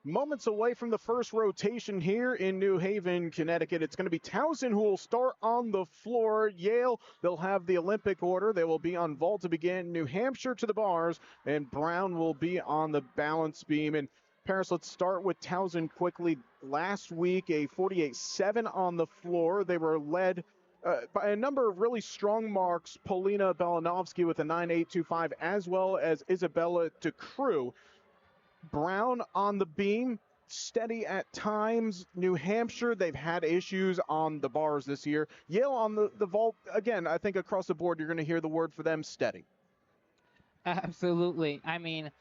Moments away from the first rotation here in New Haven, Connecticut. It's going to be Towson who will start on the floor. Yale, they'll have the Olympic order. They will be on vault to begin. New Hampshire to the bars, and Brown will be on the balance beam. And Paris, let's start with Towson quickly. Last week, a 48-7 on the floor. They were led by a number of really strong marks. Polina Belinovsky with a 9.825, as well as Isabella DeCrue. Brown on the beam, steady at times. New Hampshire, they've had issues on the bars this year. Yale on the vault, again, I think across the board, you're going to hear the word for them, steady. Absolutely. I mean,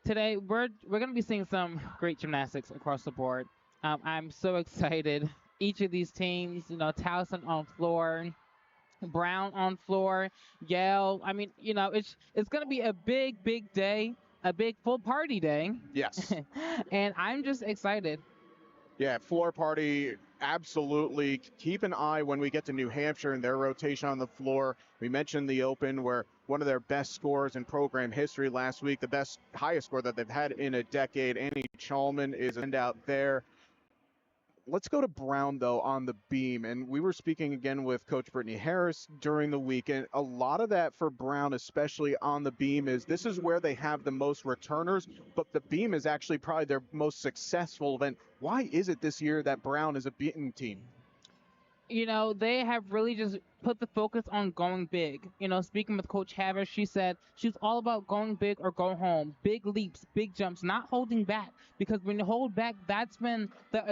today we're going to be seeing some great gymnastics across the board. I'm so excited. Each of these teams, Towson on floor, Brown on floor, Yale. I mean, it's going to be a big day, a big full party day. Yes. And I'm just excited. Yeah, floor party, absolutely. Keep an eye when we get to New Hampshire and their rotation on the floor. We mentioned the Open, where one of their best scores in program history last week, the highest score that they've had in a decade. Annie Chalman is out there. Let's go to Brown, though, on the beam. And we were speaking again with Coach Brittany Harris during the week. And a lot of that for Brown, especially on the beam, is this is where they have the most returners. But the beam is actually probably their most successful event. Why is it this year that Brown is a beaten team? They have really just put the focus on going big. Speaking with Coach Havers, she said she's all about going big or go home. Big leaps, big jumps, not holding back. Because when you hold back, that's when the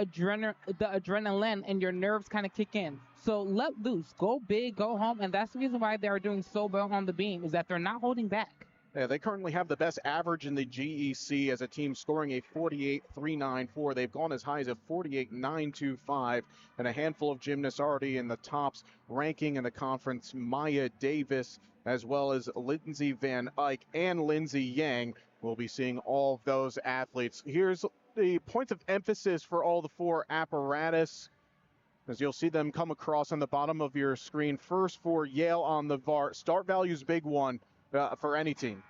adrenaline and your nerves kind of kick in. So let loose, go big, go home. And that's the reason why they are doing so well on the beam, is that they're not holding back. Yeah, they currently have the best average in the GEC as a team, scoring a 48.394. They've gone as high as a 48.925, and a handful of gymnasts already in the tops ranking in the conference. Maya Davis, as well as Lindsay Van Eyck and Lindsay Yang. We'll be seeing all of those athletes. Here's the points of emphasis for all the four apparatus, as you'll see them come across on the bottom of your screen. First for Yale on the VAR. Start value's big one. For any team.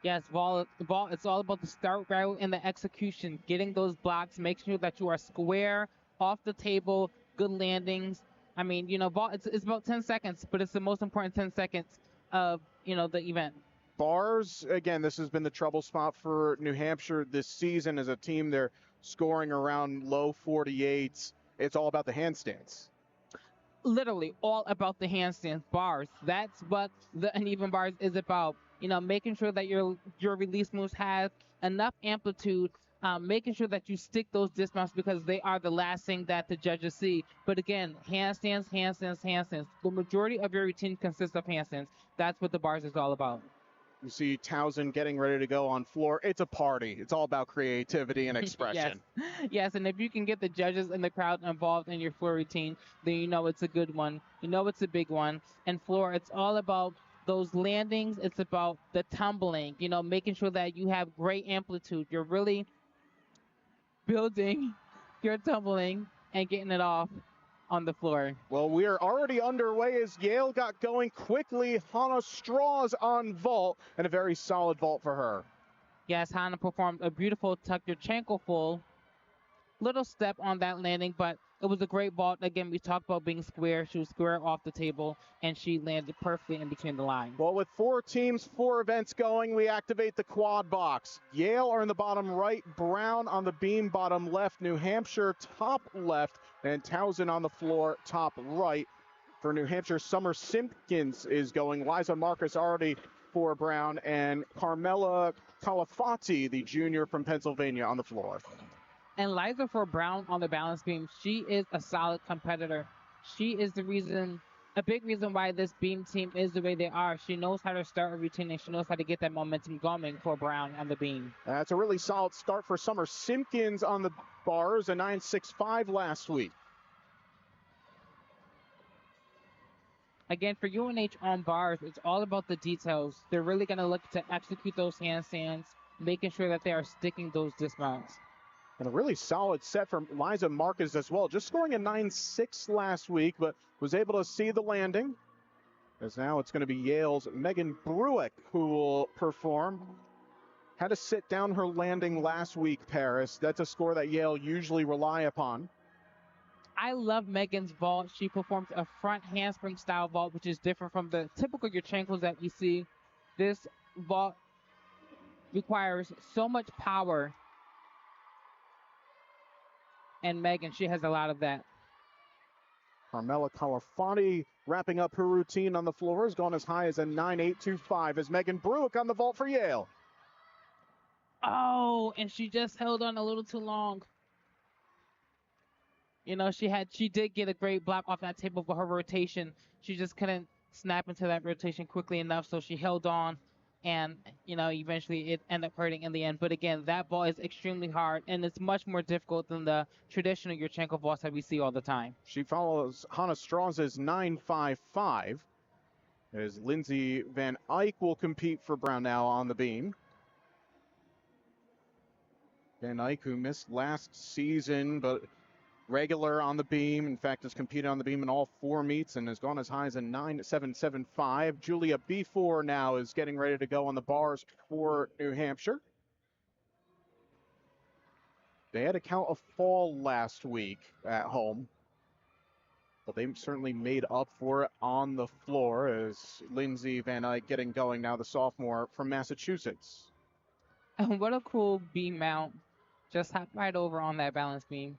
Yes, it's all about the start route and the execution, getting those blocks, making sure that you are square, off the table, good landings. I mean, ball, it's about 10 seconds, but it's the most important 10 seconds of, the event. Bars, again, this has been the trouble spot for New Hampshire this season as a team. They're scoring around low 48s. It's all about the handstands. Literally all about the handstand bars. That's what the uneven bars is about. Making sure that your release moves have enough amplitude, making sure that you stick those dismounts, because they are the last thing that the judges see. But again, handstands. The majority of your routine consists of handstands. That's what the bars is all about. You see Towson getting ready to go on floor. It's a party. It's all about creativity and expression. Yes, and if you can get the judges and the crowd involved in your floor routine, then it's a good one. It's a big one. And floor, it's all about those landings. It's about the tumbling, making sure that you have great amplitude. You're really building your tumbling and getting it off on the floor. Well, we are already underway as Yale got going quickly. Hannah Strauss on vault, and a very solid vault for her. Yes, Hannah performed a beautiful Tuck-your-chankle full. Little step on that landing, but it was a great vault. Again, we talked about being square. She was square off the table, and she landed perfectly in between the lines. Well, with 4 teams, 4 events going, we activate the quad box. Yale are in the bottom right, Brown on the beam bottom left, New Hampshire top left, and Towson on the floor top right. For New Hampshire, Summer Simpkins is going. Liza Marcus already for Brown, and Carmela Calafati, the junior from Pennsylvania, on the floor. And Liza for Brown on the balance beam, she is a solid competitor. She is a big reason why this beam team is the way they are. She knows how to start a routine, and she knows how to get that momentum going for Brown on the beam. That's a really solid start for Summer Simpkins on the bars, a 9.65 last week. Again, for UNH on bars, it's all about the details. They're really going to look to execute those handstands, making sure that they are sticking those dismounts. And a really solid set from Liza Marcus as well. Just scoring a 9.6 last week, but was able to see the landing. As now it's going to be Yale's Megan Bruick who will perform. had to sit down her landing last week, Paris. That's a score that Yale usually rely upon. I love Megan's vault. She performs a front handspring style vault, which is different from the typical Yurchenkos that we see. This vault requires so much power. And Megan, she has a lot of that. Carmela Calafati wrapping up her routine on the floor has gone as high as a 9.825 as Megan Bruick on the vault for Yale. Oh, and she just held on a little too long. You know, she did get a great block off that table for her rotation. She just couldn't snap into that rotation quickly enough, so she held on, and you know, eventually it ended up hurting in the end. But again, that ball is extremely hard, and it's much more difficult than the traditional Yurchenko vaults that we see all the time. She follows Hannah Strauss' 9.55 as Lindsay Van Eyck will compete for Brown now on the beam. Van Eyck, who missed last season, but regular on the beam. In fact, has competed on the beam in all 4 meets and has gone as high as a 9.775. Julia B4 now is getting ready to go on the bars for New Hampshire. They had to count a fall last week at home, but they certainly made up for it on the floor as Lindsay Van Eyck getting going now, the sophomore from Massachusetts. And what a cool beam mount. Just hop right over on that balance beam.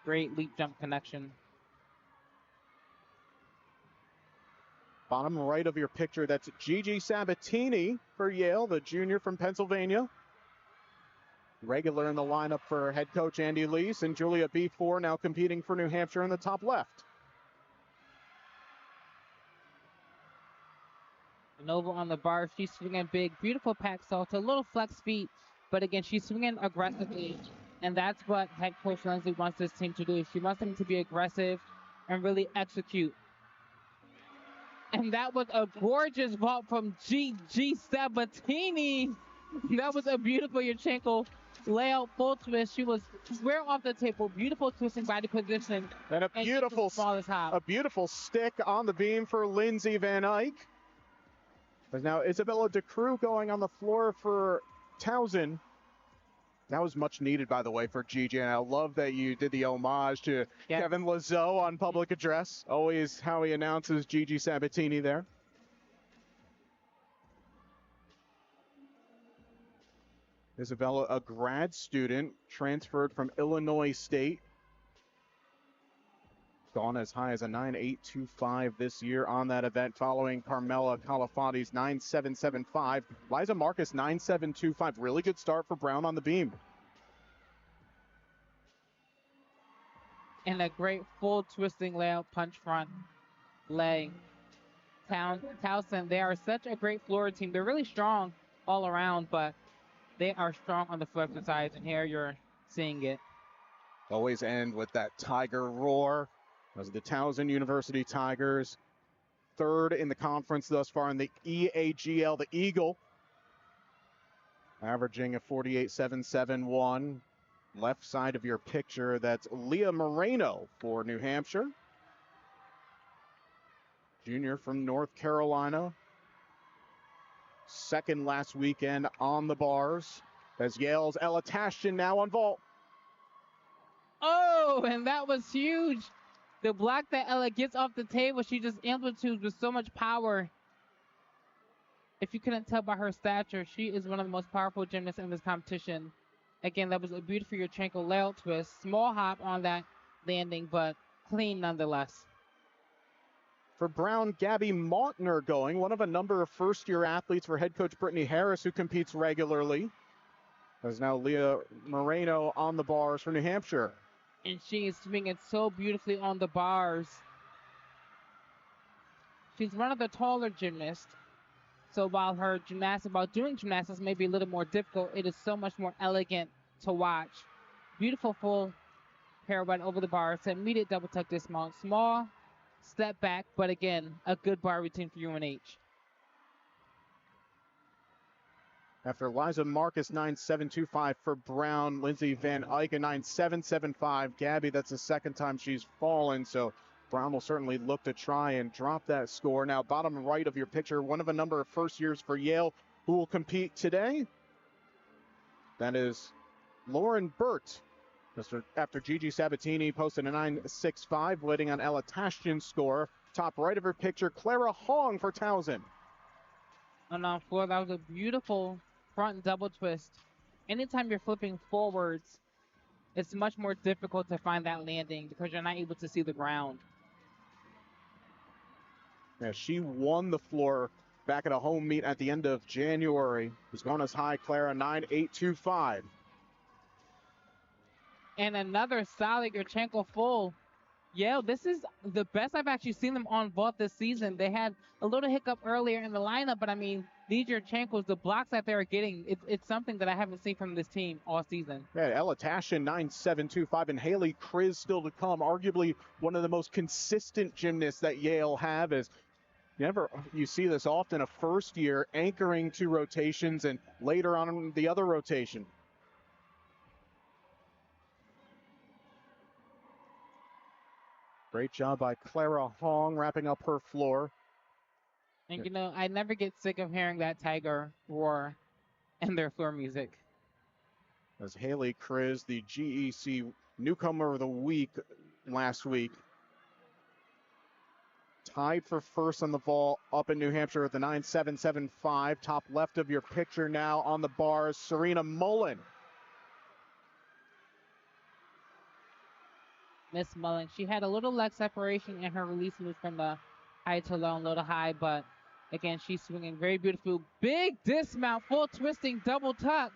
Great leap jump connection. Bottom right of your picture, that's Gigi Sabatini for Yale, the junior from Pennsylvania. Regular in the lineup for head coach Andy Leese, and Julia B4 now competing for New Hampshire in the top left. And over on the bar, she's swinging big, beautiful pack salto, a little flex feet, but again, she's swinging aggressively, and that's what head coach Lindsay wants this team to do. She wants them to be aggressive and really execute. And that was a gorgeous vault from Gigi Sabatini. That was a beautiful Yurchenko layout full twist. She was square off the table, beautiful twisting body position, and a beautiful stick on the beam for Lindsay Van Eyck. There's now Isabella DeCrue going on the floor for Towson. That was much needed, by the way, for Gigi, and I love that you did the homage to Kevin Lazo on public address. Always how he announces Gigi Sabatini there. Isabella, a grad student, transferred from Illinois State. Gone as high as a 9.825 this year on that event, following Carmela Calafati's 9.775. Liza Marcus 9.725. Really good start for Brown on the beam. And a great full twisting layout punch front leg. Towson, they are such a great floor team. They're really strong all around, but they are strong on the floor sides, and here you're seeing it. Always end with that Tiger roar. Those are the Towson University Tigers, 3rd in the conference thus far in the EAGL, the Eagle, averaging a 48.771. Left side of your picture, that's Leah Moreno for New Hampshire. Junior from North Carolina. 2nd last weekend on the bars as Yale's Ella Tashjian now on vault. Oh, and that was huge. The block that Ella gets off the table, she just amplitudes with so much power. If you couldn't tell by her stature, she is one of the most powerful gymnasts in this competition. Again, that was a beautiful Yurchenko layout twist. Small hop on that landing, but clean nonetheless. For Brown, Gabby Mautner going, one of a number of first-year athletes for head coach Brittany Harris, who competes regularly. There's now Leah Moreno on the bars for New Hampshire. And she is swinging so beautifully on the bars. She's one of the taller gymnasts. So while doing gymnastics may be a little more difficult, it is so much more elegant to watch. Beautiful full pirouette over the bars, immediate double tuck dismount. Small step back, but again, a good bar routine for UNH. After Liza Marcus 9.725 for Brown, Lindsay Van Eyck 9.775. Gabby, that's the 2nd time she's fallen, so Brown will certainly look to try and drop that score. Now, bottom right of your picture, one of a number of first years for Yale who will compete today. That is Lauren Burt. After Gigi Sabatini posted a 9.65, waiting on Ella Tashkin's score. Top right of her picture, Clara Hong for Towson. And on floor, that was a beautiful front double twist. Anytime you're flipping forwards, it's much more difficult to find that landing because you're not able to see the ground. Yeah, she won the floor back at a home meet at the end of January. Was going as high, Clara, 9.825. And another solid Yurchenko full. Yeah, this is the best I've actually seen them on vault this season. They had a little hiccup earlier in the lineup, but I mean, these Yurchenkos, the blocks that they're getting, it's something that I haven't seen from this team all season. Yeah, Ella Tashin, 9.725, and Haley Kriz still to come. Arguably one of the most consistent gymnasts that Yale have. Is you see this often, a first year anchoring two rotations and later on the other rotation. Great job by Clara Hong wrapping up her floor. And you know, I never get sick of hearing that tiger roar in their floor music. As Haley Kriz, the GEC newcomer of the week last week, tied for first on the vault up in New Hampshire with the 9.775. Top left of your picture now on the bars, Serena Mullen. Miss Mullen, she had a little leg separation in her release move from the high to low and low to high, but again, she's swinging very beautiful. Big dismount, full twisting, double tuck.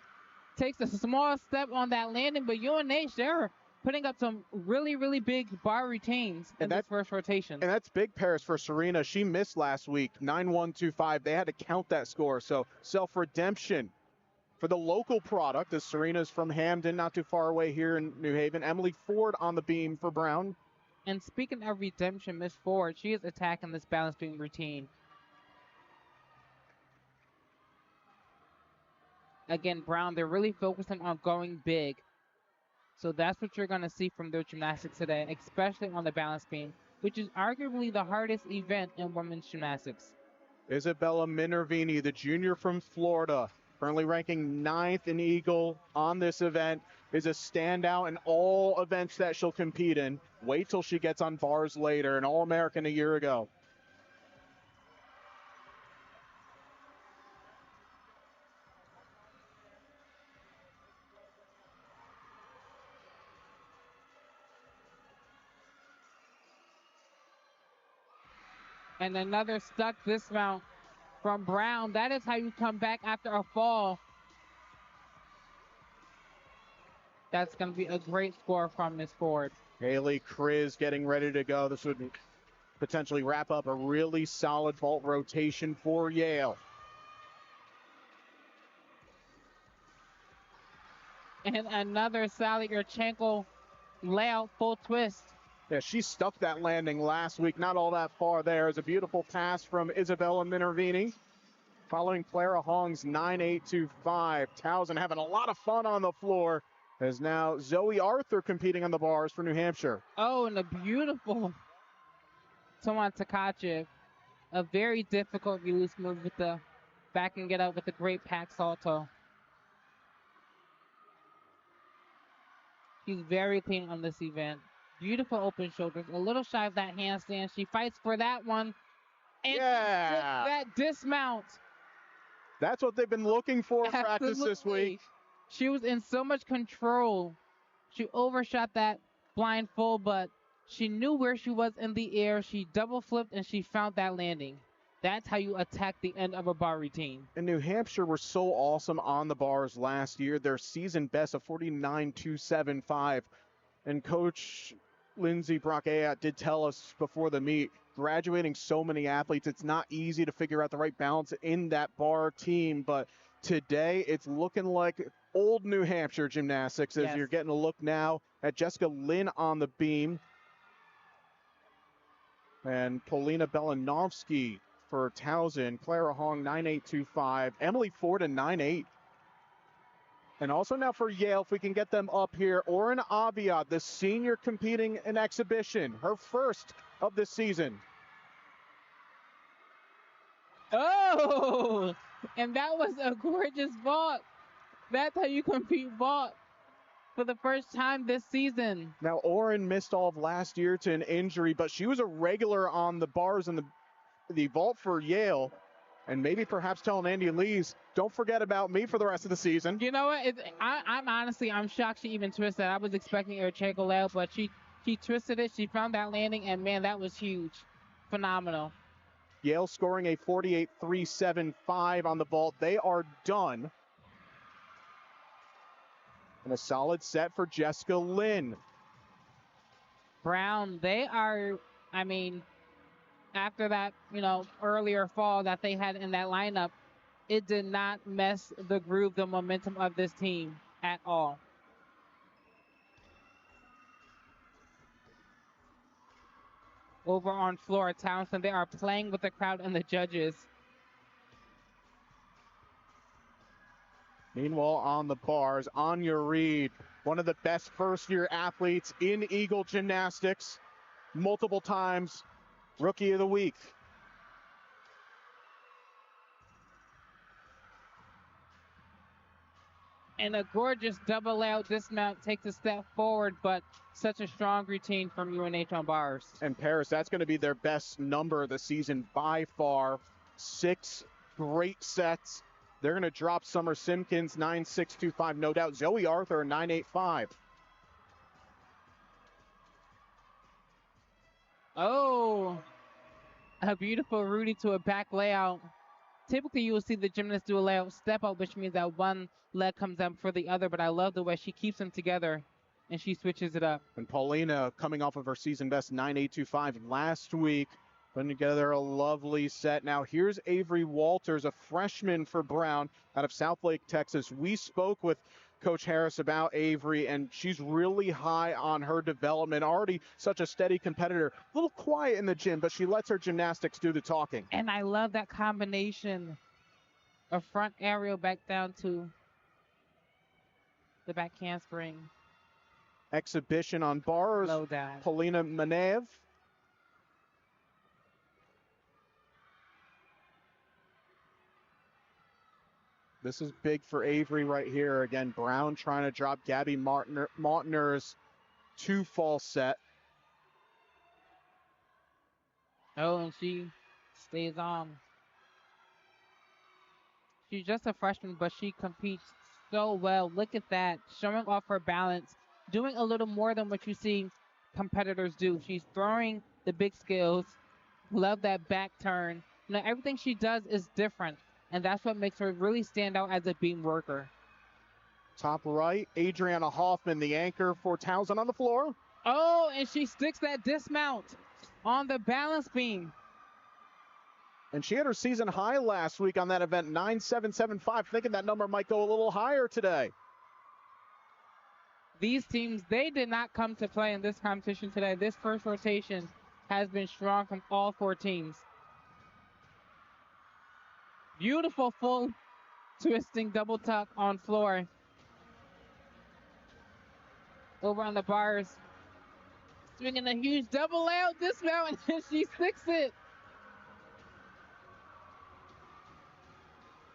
Takes a small step on that landing, but UNH, they're putting up some really, really big bar retains in this first rotation. And that's big, Paris, for Serena. She missed last week, 9.125. They had to count that score, so self-redemption for the local product, as Serena's from Hamden, not too far away here in New Haven. Emily Ford on the beam for Brown. And speaking of redemption, Miss Ford, she is attacking this balance beam routine. Again, Brown, they're really focusing on going big. So that's what you're going to see from their gymnastics today, especially on the balance beam, which is arguably the hardest event in women's gymnastics. Isabella Minervini, the junior from Florida, currently ranking 9th in Eagle on this event, is a standout in all events that she'll compete in. Wait till she gets on bars later, an All-American a year ago. And another stuck dismount from Brown. That is how you come back after a fall. That's going to be a great score from Miss Ford. Haley Kriz getting ready to go. This would potentially wrap up a really solid vault rotation for Yale. And another Sally Yurchenko layout full twist. Yeah, she stuck that landing last week, not all that far there. It's a beautiful pass from Isabella Minervini. Following Clara Hong's 9.825. Towson having a lot of fun on the floor. As now Zoe Arthur competing on the bars for New Hampshire. Oh, and a beautiful Toman Takachev. A very difficult release move with the back and get out with a great pack salto. She's very clean on this event. Beautiful open shoulders, a little shy of that handstand. She fights for that one. And that dismount. That's what they've been looking for in practice this week. She was in so much control. She overshot that blind full, but she knew where she was in the air. She double flipped and she found that landing. That's how you attack the end of a bar routine. And New Hampshire were so awesome on the bars last year. Their season best of 49.275. And Coach Lindsay Brockayat did tell us before the meet, graduating so many athletes, it's not easy to figure out the right balance in that bar team. But today, it's looking like old New Hampshire gymnastics as you're getting a look now at Jessica Lynn on the beam. And Polina Belanovsky for Towson. Clara Hong, 9.825. Emily Ford, a 9.8. And also now for Yale, if we can get them up here, Oren Aviad, the senior competing in exhibition. Her first of this season. Oh, and that was a gorgeous vault. That's how you compete vault for the first time this season. Now, Oren missed all of last year to an injury, but she was a regular on the bars in the vault for Yale. And maybe perhaps telling Andy Lees, don't forget about me for the rest of the season. You know what? I'm shocked she even twisted. I was expecting her to go out, but she twisted it. She found that landing, and man, that was huge. Phenomenal. Yale scoring a 48-3-7-5 on the vault. They are done. And a solid set for Jessica Lynn. Brown, they are, I mean, after that, earlier fall that they had in that lineup, it did not mess the groove, the momentum of this team at all. Over on Flora Towson, they are playing with the crowd and the judges. Meanwhile, on the bars, Anya Reed, one of the best first-year athletes in Eagle Gymnastics, multiple times Rookie of the Week. And a gorgeous double out dismount takes a step forward, but such a strong routine from UNH on bars. And Paris, that's going to be their best number of the season by far. 6 great sets. They're going to drop Summer Simpkins 9-6-2-5, no doubt. Zoe Arthur 9-8-5. Oh, a beautiful Rudy to a back layout. Typically, you will see the gymnast do a layout step out, which means that one leg comes up for the other, but I love the way she keeps them together and she switches it up. And Paulina coming off of her season best 9-8-2-5 last week, putting together a lovely set. Now here's Avery Walters, a freshman for Brown out of Southlake, Texas. We spoke with Coach Harris about Avery, and she's really high on her development. Already such a steady competitor. A little quiet in the gym, but she lets her gymnastics do the talking. And I love that combination of front aerial back down to the back handspring. Exhibition on bars. Low dive. Polina Manev. This is big for Avery right here. Again, Brown trying to drop Gabby Mautner's 2 false set. Oh, and she stays on. She's just a freshman, but she competes so well. Look at that, showing off her balance, doing a little more than what you see competitors do. She's throwing the big skills. Love that back turn. Everything she does is different, and that's what makes her really stand out as a beam worker. Top right, Adriana Hoffman, the anchor for Towson on the floor. Oh, and she sticks that dismount on the balance beam. And she had her season high last week on that event, 9-7-7-5. Thinking that number might go a little higher today. These teams, they did not come to play in this competition today. This first rotation has been strong from all 4 teams. Beautiful full twisting double tuck on floor. Over on the bars. Swinging a huge double out dismount, and she sticks it.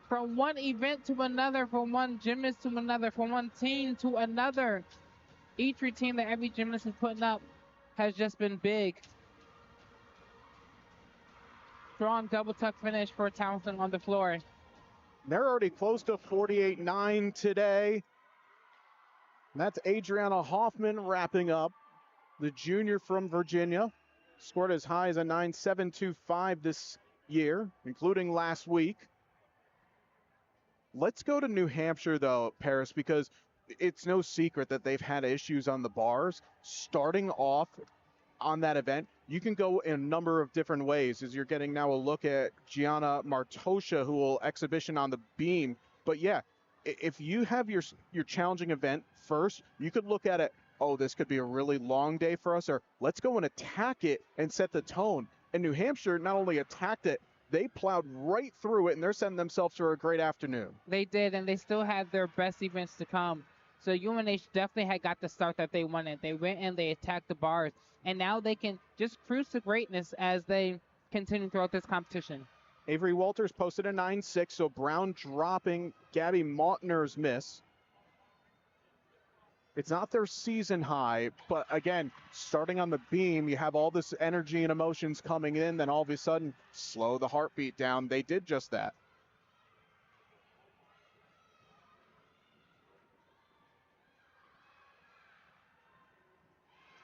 From one event to another, from one gymnast to another, from one team to another. Each routine that every gymnast is putting up has just been big. Strong double tuck finish for Towson on the floor. They're already close to 48-9 today. And that's Adriana Hoffman wrapping up. The junior from Virginia. Scored as high as a 9-7-2-5 this year, including last week. Let's go to New Hampshire, though, Paris, because it's no secret that they've had issues on the bars. Starting off on that event, you can go in a number of different ways, as you're getting now a look at Gianna Martosha, who will exhibition on the beam. But yeah, if you have your challenging event first, you could look at it, oh, this could be a really long day for us, or let's go and attack it and set the tone. And New Hampshire not only attacked it, they plowed right through it, and they're setting themselves for a great afternoon. They did, and they still have their best events to come. So UNH definitely had got the start that they wanted. They went and they attacked the bars, and now they can just cruise to greatness as they continue throughout this competition. Avery Walters posted a 9.6, so Brown dropping Gabby Mautner's miss. It's not their season high, but again, starting on the beam, you have all this energy and emotions coming in, then all of a sudden, slow the heartbeat down. They did just that.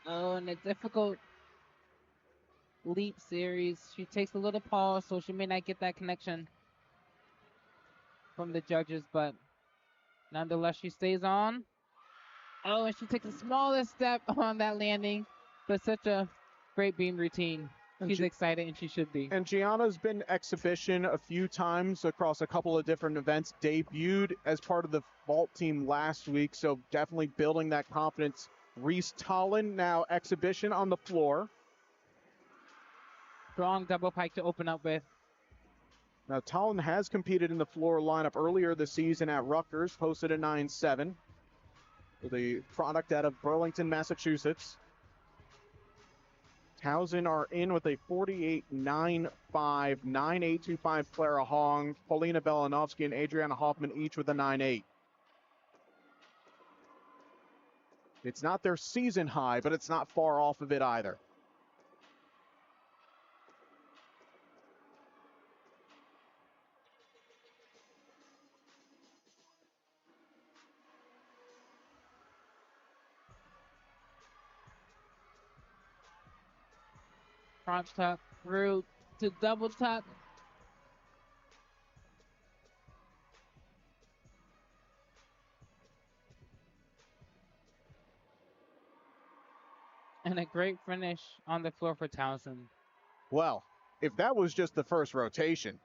Oh, and a difficult leap series. She takes a little pause, so she may not get that connection from the judges, but nonetheless, she stays on. Oh, and she takes the smallest step on that landing, but such a great beam routine. She's excited, and she should be. And Gianna's been exhibition a few times across a couple of different events, debuted as part of the vault team last week, so definitely building that confidence. Reese Tollin now exhibition on the floor. Strong double pike to open up with. Now, Tollin has competed in the floor lineup earlier this season at Rutgers, posted a 9.7. The product out of Burlington, Massachusetts. Towson are in with a 48.95, 9.825 Clara Hong, Paulina Belanovsky, and Adriana Hoffman each with a 9.8. It's not their season high, but it's not far off of it either. Crunch tuck through to double tuck. And a great finish on the floor for Towson. Well, if that was just the first rotation,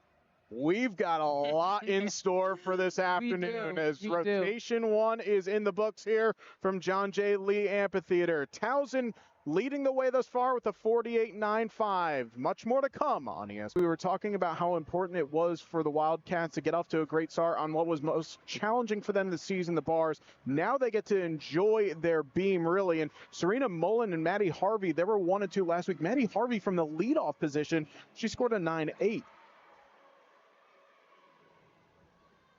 we've got a lot in store for this afternoon as rotation 1 is in the books here from John J. Lee Amphitheater. Towson leading the way thus far with a 48.95. Much more to come on ES. We were talking about how important it was for the Wildcats to get off to a great start on what was most challenging for them this season, the bars. Now they get to enjoy their beam, really. And Serena Mullen and Maddie Harvey, they were 1 and 2 last week. Maddie Harvey from the leadoff position, she scored a 9.8.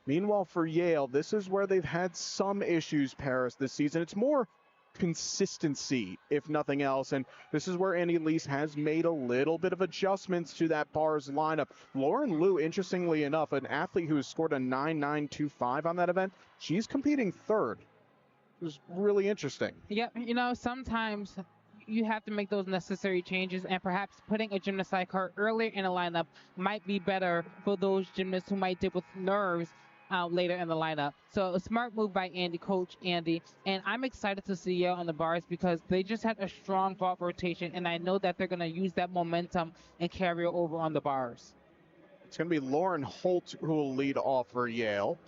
Meanwhile, for Yale, this is where they've had some issues, Paris, this season. It's more consistency, if nothing else, and this is where Annie Lease has made a little bit of adjustments to that bars lineup. Lauren Liu, interestingly enough, an athlete who has scored a 9.925 on that event, she's competing third. It was really interesting. Yep, sometimes you have to make those necessary changes, and perhaps putting a gymnast like her earlier in the lineup might be better for those gymnasts who might deal with nerves later in the lineup. So a smart move by Coach Andy, and I'm excited to see Yale on the bars because they just had a strong vault rotation, and I know that they're going to use that momentum and carry it over on the bars. It's going to be Lauren Holt who will lead off for Yale.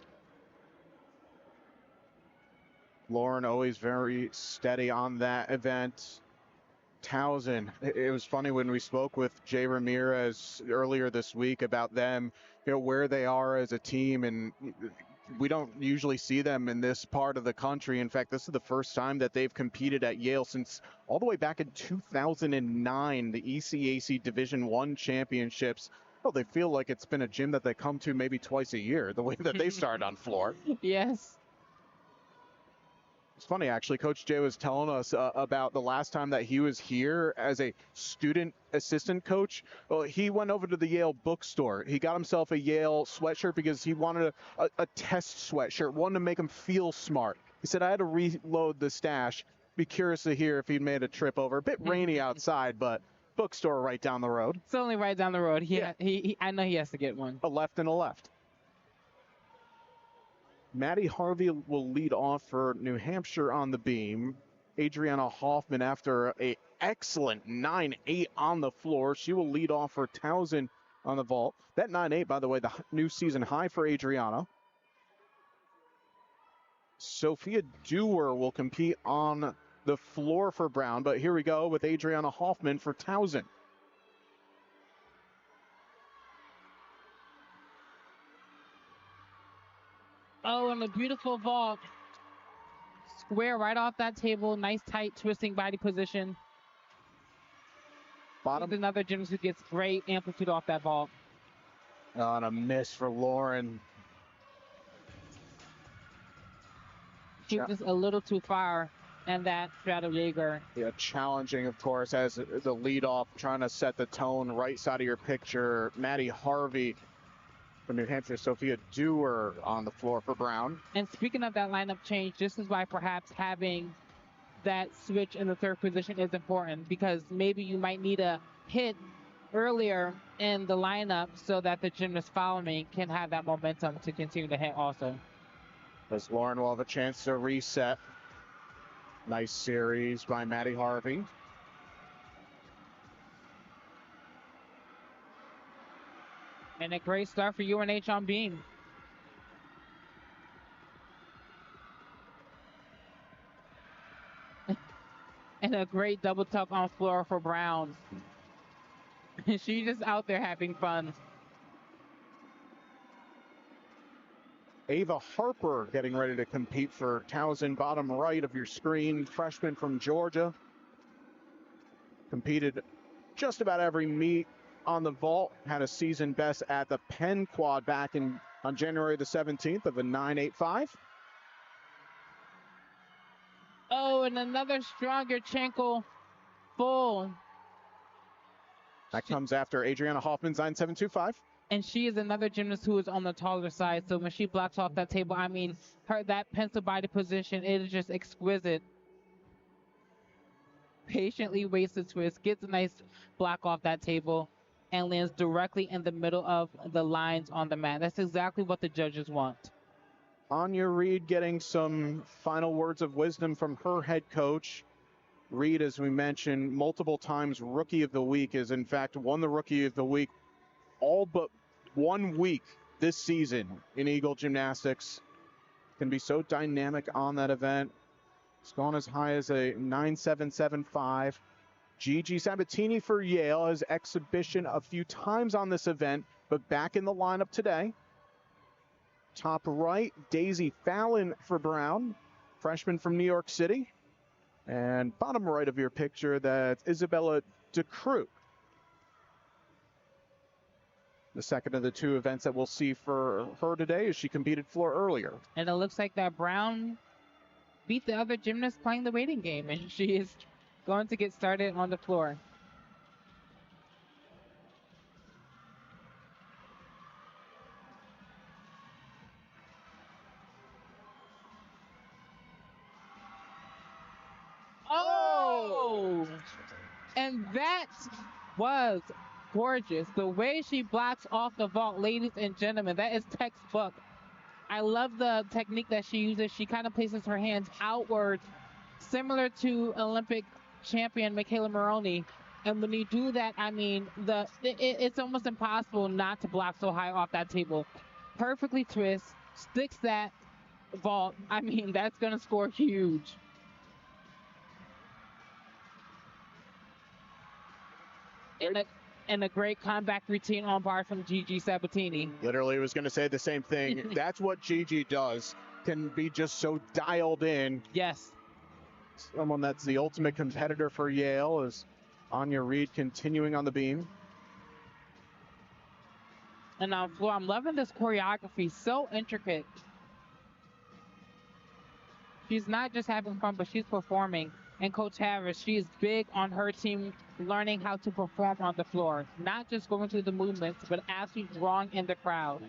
Lauren always very steady on that event. Towson, it was funny when we spoke with Jay Ramirez earlier this week about them, where they are as a team, and we don't usually see them in this part of the country. In fact, this is the first time that they've competed at Yale since all the way back in 2009, the ECAC Division I championships. Well, they feel like it's been a gym that they come to maybe twice a year, the way that they start on floor. Yes. It's funny, actually. Coach Jay was telling us about the last time that he was here as a student assistant coach. Well, he went over to the Yale bookstore. He got himself a Yale sweatshirt because he wanted a test sweatshirt, one to make him feel smart. He said, I had to reload the stash. Be curious to hear if he'd made a trip over. A bit rainy outside, but bookstore right down the road. It's only right down the road. I know he has to get one. A left and a left. Maddie Harvey will lead off for New Hampshire on the beam. Adriana Hoffman, after an excellent 9.8 on the floor, she will lead off for Towson on the vault. That 9.8, by the way, the new season high for Adriana. Sophia Dewar will compete on the floor for Brown, but here we go with Adriana Hoffman for Towson. Oh, and a beautiful vault. square right off that table. Nice tight twisting body position. Bottom. Here's another gymnast who gets great amplitude off that vault. On a miss for Lauren. She was just a little too far, and that straddle Jaeger. Yeah, challenging, of course, as the lead off, trying to set the tone. Right side of your picture, Maddie Harvey from New Hampshire, Sophia Dewar on the floor for Brown. And speaking of that lineup change, this is why perhaps having that switch in the third position is important, because maybe you might need a hit earlier in the lineup so that the gymnast following can have that momentum to continue to hit also. As Lauren will have a chance to reset. Nice series by Maddie Harvey. And a great start for UNH on beam. And a great double tuck on floor for Brown. She's just out there having fun. Ava Harper getting ready to compete for Towson, bottom right of your screen, freshman from Georgia. Competed just about every meet on the vault, had a season best at the Penn Quad back on January the 17th of a 9.85. Oh, and another stronger Chenko full. That comes after Adriana Hoffman's 9.725. And she is another gymnast who is on the taller side. So when she blocks off that table, I mean, that pencil body position, it is just exquisite. Patiently waits the twist, gets a nice block off that table, and lands directly in the middle of the lines on the mat. That's exactly what the judges want. Anya Reed getting some final words of wisdom from her head coach. Reed, as we mentioned, multiple times Rookie of the Week, is in fact won the Rookie of the Week all but 1 week this season in Eagle Gymnastics. Can be so dynamic on that event. It's gone as high as a 9.775. Gigi Sabatini for Yale has exhibition a few times on this event, but back in the lineup today. Top right, Daisy Fallon for Brown, freshman from New York City. And bottom right of your picture, that's Isabella DeCruz. The second of the two events that we'll see for her today as she competed floor earlier. And it looks like that Brown beat the other gymnast playing the waiting game, and she is going to get started on the floor. Oh! And that was gorgeous. The way she blocks off the vault, ladies and gentlemen, that is textbook. I love the technique that she uses. She kind of places her hands outward, similar to Olympic champion Michaela Maroney. And when you do that, I mean, it's almost impossible not to block so high off that table. Perfectly twist, sticks that vault. I mean, that's going to score huge. And a great comeback routine on bar from Gigi Sabatini. Literally was going to say the same thing. That's what Gigi does. Can be just so dialed in. Yes. Someone that's the ultimate competitor for Yale is Anya Reed continuing on the beam. And on floor, I'm loving this choreography. So intricate. She's not just having fun, but she's performing. And Coach Harris, she is big on her team learning how to perform on the floor. Not just going through the movements, but actually drawing in the crowd.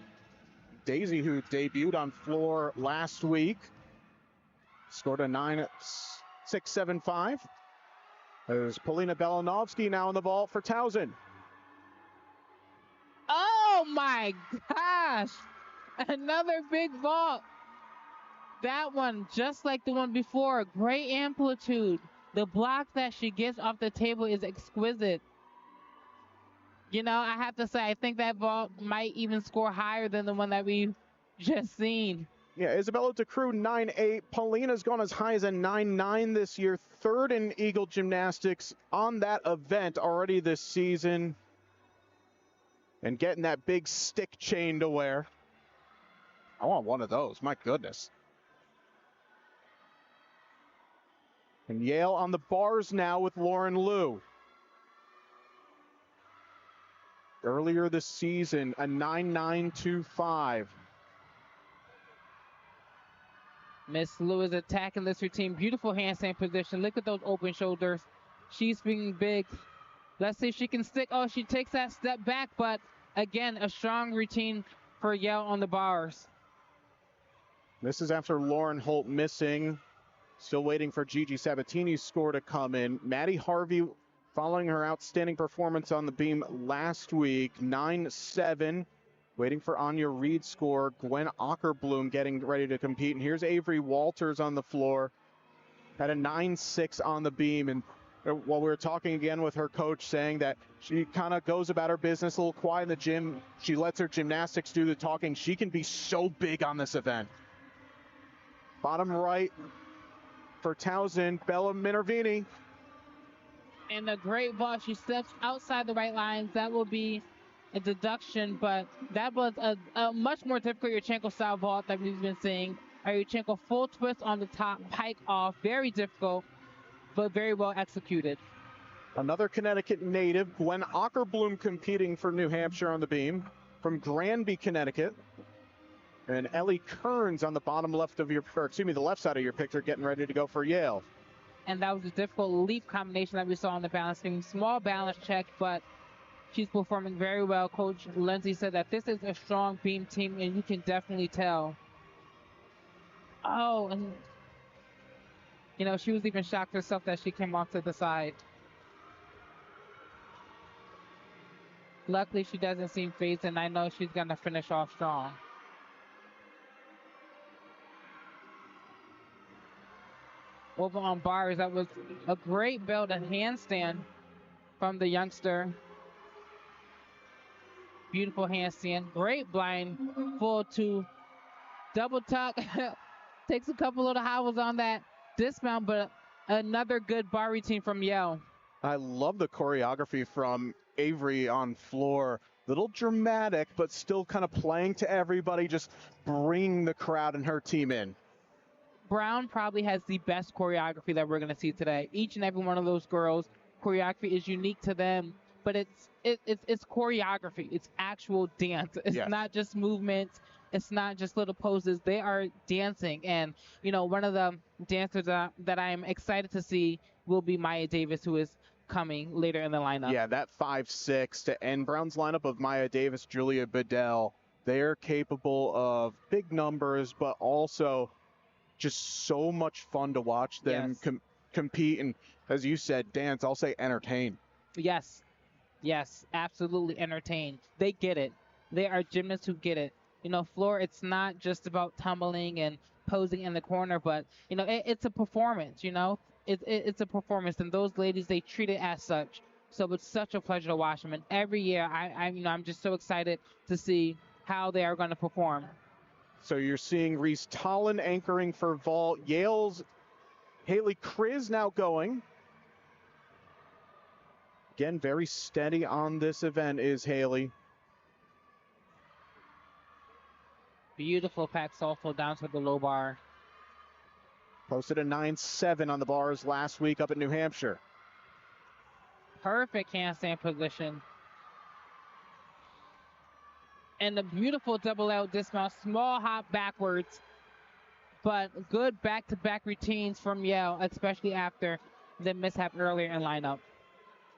Daisy, who debuted on floor last week, scored a 9.675. There's Polina Belanovsky now in the vault for Towson. Oh my gosh! Another big vault. That one, just like the one before, great amplitude. The block that she gets off the table is exquisite. You know, I have to say, I think that vault might even score higher than the one that we've just seen. Yeah, Isabella DeCruz, 9.8. Paulina's gone as high as a 9.9 this year. Third in Eagle Gymnastics on that event already this season. And getting that big stick chain to wear. I want one of those, my goodness. And Yale on the bars now with Lauren Liu. Earlier this season, a 9.925. Miss Liu is attacking this routine. Beautiful handstand position. Look at those open shoulders. She's being big. Let's see if she can stick. Oh, she takes that step back, but again, a strong routine for Yale on the bars. This is after Lauren Holt missing. Still waiting for Gigi Sabatini's score to come in. Maddie Harvey, following her outstanding performance on the beam last week, 9-7. Waiting for Anya Reed's score. Gwen Ockerbloom getting ready to compete. And here's Avery Walters on the floor. Had a 9-6 on the beam. And while we were talking again with her coach, saying that she kind of goes about her business a little quiet in the gym. She lets her gymnastics do the talking. She can be so big on this event. Bottom right for Towson, Bella Minervini. And a great ball. She steps outside the right lines. That will be a deduction, but that was a much more difficult Yurchenko style vault that we've been seeing. A Yurchenko full twist on the top, pike off. Very difficult, but very well executed. Another Connecticut native, Gwen Ockerbloom, competing for New Hampshire on the beam from Granby, Connecticut. And Ellie Kearns on the bottom left of your, or excuse me, the left side of your picture, getting ready to go for Yale. And that was a difficult leap combination that we saw on the balance beam. Small balance check, but she's performing very well. Coach Lindsay said that this is a strong beam team, and you can definitely tell. Oh, and you know, she was even shocked herself that she came off to the side. Luckily, she doesn't seem phased, and I know she's going to finish off strong. Over on bars, that was a great build and handstand from the youngster. Beautiful handstand, great blind, full two, double tuck. Takes a couple of hobbles on that dismount, but another good bar routine from Yale. I love the choreography from Avery on floor. Little dramatic, but still kind of playing to everybody, just bringing the crowd and her team in. Brown probably has the best choreography that we're going to see today. Each and every one of those girls, choreography is unique to them, but it's choreography. It's actual dance. It's not just movements. It's not just little poses. They are dancing. And, you know, one of the dancers that I'm excited to see will be Maya Davis, who is coming later in the lineup. Yeah, that 5-6 to end Brown's lineup of Maya Davis, Julia Bedell. They're capable of big numbers, but also just so much fun to watch them compete. And as you said, dance, I'll say entertain. Yes, absolutely entertain. They get it. They are gymnasts who get it. You know, floor, it's not just about tumbling and posing in the corner, but, you know, it's a performance, you know. It's a performance, and those ladies, they treat it as such. So it's such a pleasure to watch them. And every year, I'm just so excited to see how they are going to perform. So you're seeing Reese Tollin anchoring for vault. Yale's Haley Kriz now going. Again, very steady on this event is Haley. Beautiful pack salto down to the low bar. Posted a 9-7 on the bars last week up at New Hampshire. Perfect handstand position. And a beautiful double L dismount, small hop backwards, but good back-to-back routines from Yale, especially after the mishap earlier in lineup.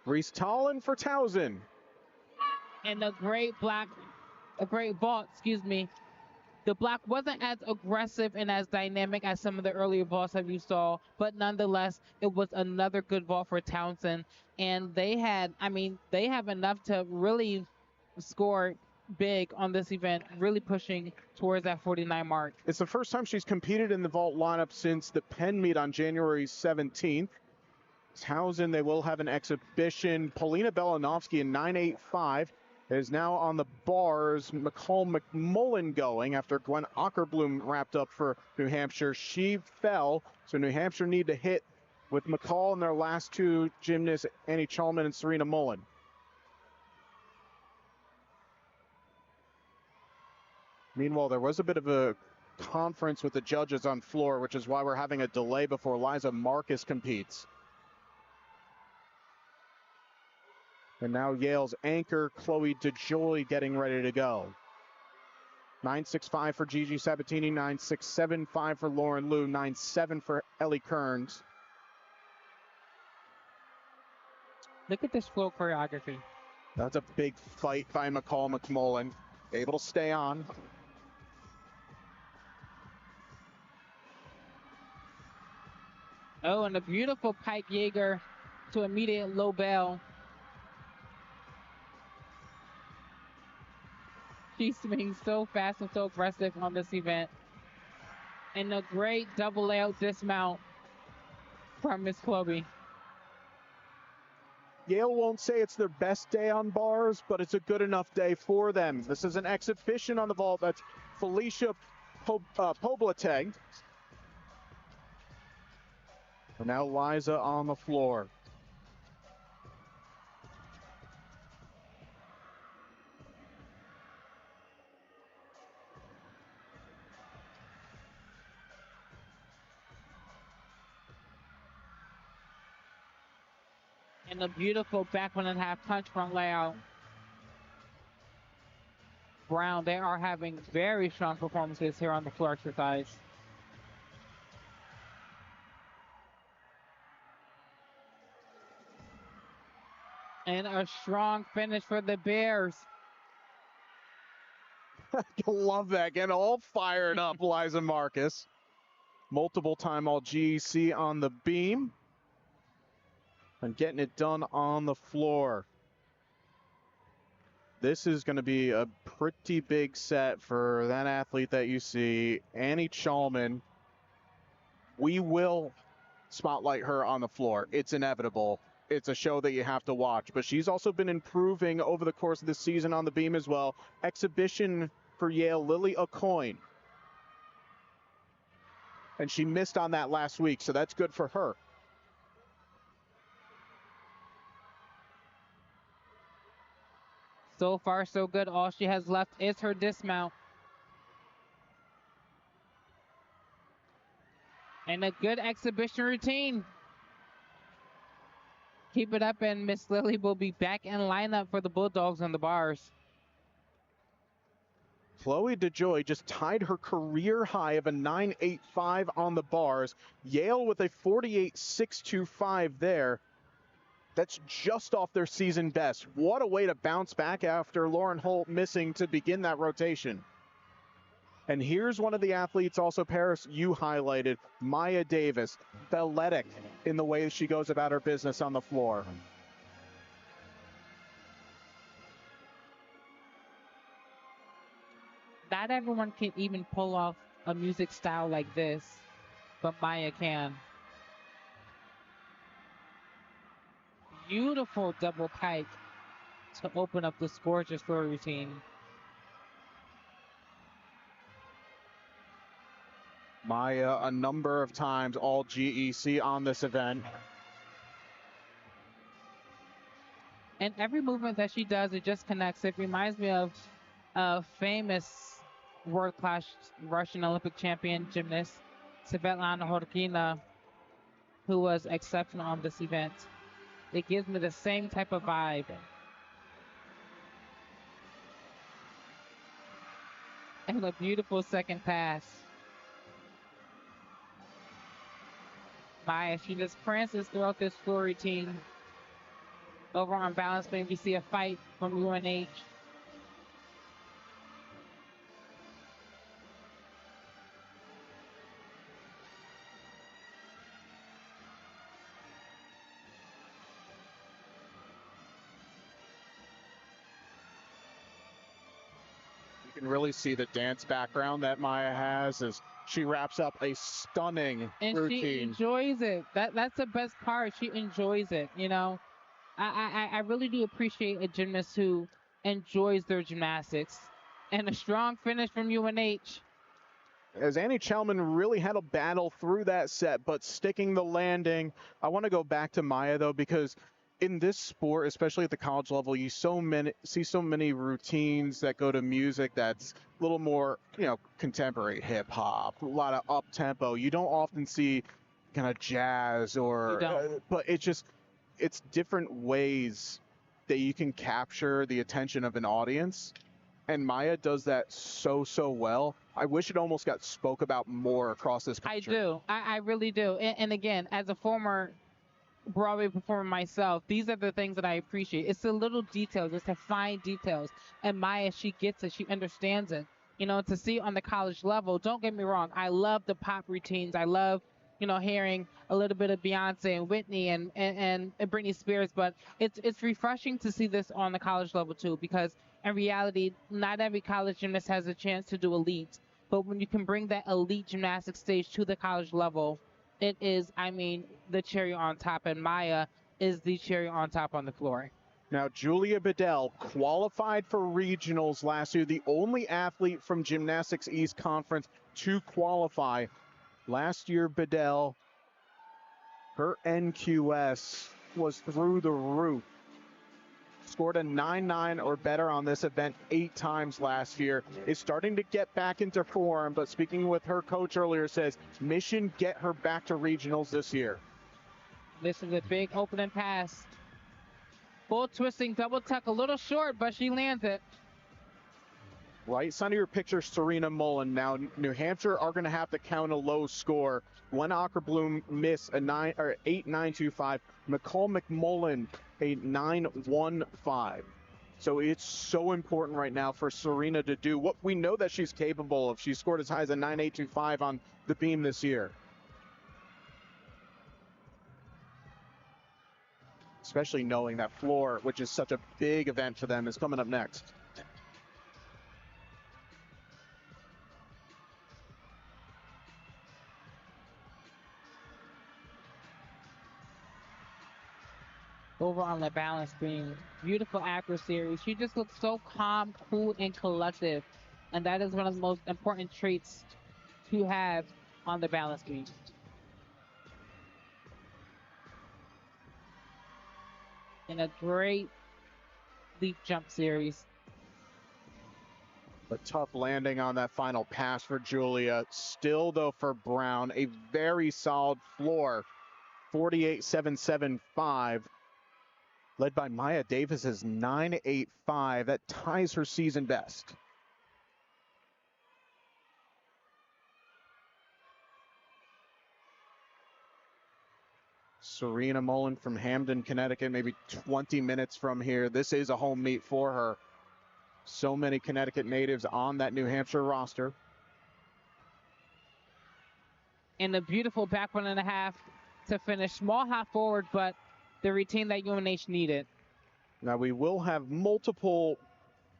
Reese Tollin for Towson. And a great vault, excuse me. The block wasn't as aggressive and as dynamic as some of the earlier vaults that you saw, but nonetheless, it was another good vault for Towson. And they have enough to really score big on this event, really pushing towards that 49 mark. It's the first time she's competed in the vault lineup since the Penn meet on January 17th. Towson, they will have an exhibition. Polina Belanovsky in 9.85 is now on the bars. McCall McMullen going after Gwen Ockerbloom wrapped up for New Hampshire. She fell, so New Hampshire need to hit with McCall and their last two gymnasts, Annie Chalman and Serena Mullen. Meanwhile, there was a bit of a conference with the judges on floor, which is why we're having a delay before Liza Marcus competes. And now Yale's anchor, Chloe DeJoy, getting ready to go. 9.65 for Gigi Sabatini, 9.675 for Lauren Liu, 9.7 for Ellie Kearns. Look at this flow choreography. That's a big fight by McCall McMullen. Able to stay on. Oh, and a beautiful pipe Jaeger to immediate low bell. She's being so fast and so aggressive on this event. And a great double layout dismount from Miss Chloe. Yale won't say it's their best day on bars, but it's a good enough day for them. This is an exhibition on the vault. That's Felicia Poblete. And now Liza on the floor. And a beautiful back 1.5 punch front layout. Brown, they are having very strong performances here on the floor exercise. And a strong finish for the Bears. Love that. Getting all fired up, Liza Marcus. Multiple time all GEC on the beam. And getting it done on the floor. This is going to be a pretty big set for that athlete that you see, Annie Chalman. We will spotlight her on the floor. It's inevitable. It's a show that you have to watch. But she's also been improving over the course of the season on the beam as well. Exhibition for Yale, Lily Aucoin. And she missed on that last week, so that's good for her. So far, so good. All she has left is her dismount. And a good exhibition routine. Keep it up, and Miss Lily will be back in lineup for the Bulldogs on the bars. Chloe DeJoy just tied her career high of a 9.85 on the bars. Yale with a 48.625 there. That's just off their season best. What a way to bounce back after Lauren Holt missing to begin that rotation. And here's one of the athletes also, Paris, you highlighted, Maya Davis, athletic in the way she goes about her business on the floor. Not everyone can even pull off a music style like this, but Maya can. Beautiful double pike to open up this gorgeous floor routine. Maya, a number of times all GEC on this event. And every movement that she does, it just connects. It reminds me of a famous world-class Russian Olympic champion gymnast, Svetlana Horkina, who was exceptional on this event. It gives me the same type of vibe. And a beautiful second pass. Maya, she just prances throughout this floor routine. Over on balance beam, we see a fight from UNH. You can really see the dance background that Maya has as she wraps up a stunning routine. She enjoys it. That's the best part. She enjoys it, you know. I really do appreciate a gymnast who enjoys their gymnastics. And a strong finish from UNH. As Annie Chalman really had a battle through that set, but sticking the landing. I want to go back to Maya, though, because in this sport, especially at the college level, you see so many routines that go to music that's a little more, contemporary hip hop, a lot of up tempo. You don't often see kind of jazz You don't. but it's different ways that you can capture the attention of an audience. And Maya does that so well. I wish it almost got spoke about more across this I country. do. I really do. And again, as a former Broadway performer myself, these are the things that I appreciate. It's the little details, it's the fine details. And Maya, she gets it, she understands it. To see on the college level, don't get me wrong, I love the pop routines. I love, hearing a little bit of Beyonce and Whitney and Britney Spears, but it's refreshing to see this on the college level too, because in reality, not every college gymnast has a chance to do elite. But when you can bring that elite gymnastics stage to the college level, it is, the cherry on top, and Maya is the cherry on top on the floor. Now, Julia Bedell qualified for regionals last year, the only athlete from Gymnastics East Conference to qualify. Last year, Bedell, her NQS was through the roof. Scored a 9.9 or better on this event 8 times last year. Is starting to get back into form, but speaking with her coach earlier, says mission get her back to regionals this year. This is a big opening pass. Full twisting double tuck, a little short, but she lands it. Right side of your picture, Serena Mullen. Now, New Hampshire are going to have to count a low score. Gwen Ockerbloom missed a 8.925. McCall McMullen a 9.15. So it's so important right now for Serena to do what we know that she's capable of. She scored as high as a 9.825 on the beam this year. Especially knowing that floor, which is such a big event for them, is coming up next. Over on the balance beam, beautiful accuracy. She just looks so calm, cool, and collective. And that is one of the most important traits to have on the balance beam. And a great leap jump series. A tough landing on that final pass for Julia. Still, though, for Brown, a very solid floor. 48.775. Led by Maya Davis's 9.85. That ties her season best. Serena Mullen from Hamden, Connecticut, maybe 20 minutes from here. This is a home meet for her. So many Connecticut natives on that New Hampshire roster. And a beautiful back 1.5 to finish. Small hop forward, but the routine that UNH needed. Now we will have multiple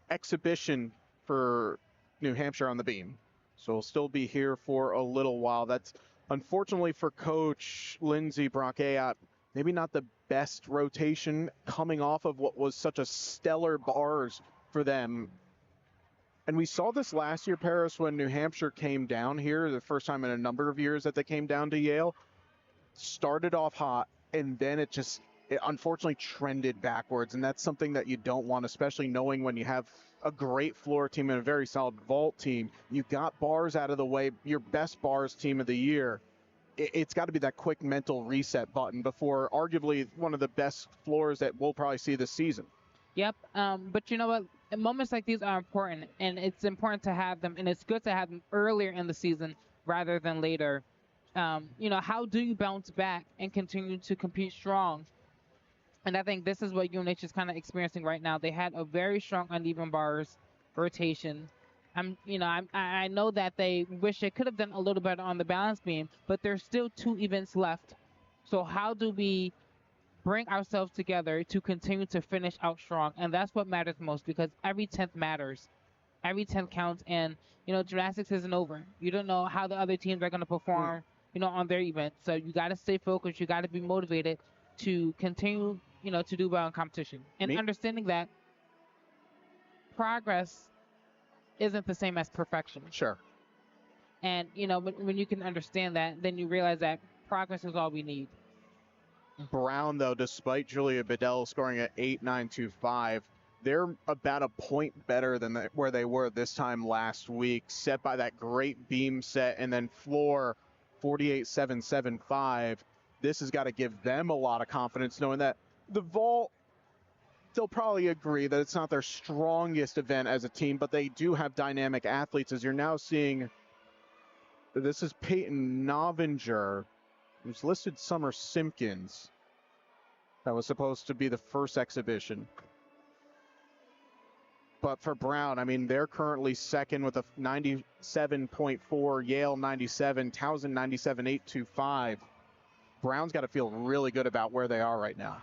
exhibition for New Hampshire on the beam. So we'll still be here for a little while. That's unfortunately for Coach Lindsey Brockayat, maybe not the best rotation coming off of what was such a stellar bars for them. And we saw this last year, Paris, when New Hampshire came down here, the first time in a number of years that they came down to Yale. Started off hot, and then it unfortunately trended backwards. And that's something that you don't want, especially knowing when you have a great floor team and a very solid vault team. You got bars out of the way, your best bars team of the year. It's got to be that quick mental reset button before arguably one of the best floors that we'll probably see this season. Yep, but you know what? Moments like these are important, and it's important to have them, and it's good to have them earlier in the season rather than later. How do you bounce back and continue to compete strong? And I think this is what UNH is kind of experiencing right now. They had a very strong uneven bars rotation. I know that they wish they could have done a little better on the balance beam, but there's still 2 events left. So how do we bring ourselves together to continue to finish out strong? And that's what matters most, because every 10th matters. Every 10th counts, and gymnastics isn't over. You don't know how the other teams are going to perform, on their event. So you got to stay focused. You got to be motivated to continue, to do well in competition. And understanding that progress isn't the same as perfection. Sure. And when you can understand that, then you realize that progress is all we need. Brown, though, despite Julia Bedell scoring at 8.925, they're about a point better than where they were this time last week, set by that great beam set, and then floor 48.775. This has got to give them a lot of confidence, knowing that the vault, they'll probably agree that it's not their strongest event as a team, but they do have dynamic athletes, as you're now seeing. This is Peyton Novinger, who's listed Summer Simpkins. That was supposed to be the first exhibition. But for Brown, I mean, they're currently second with a 97.4, Yale 97, Towson 97.825. Brown's got to feel really good about where they are right now.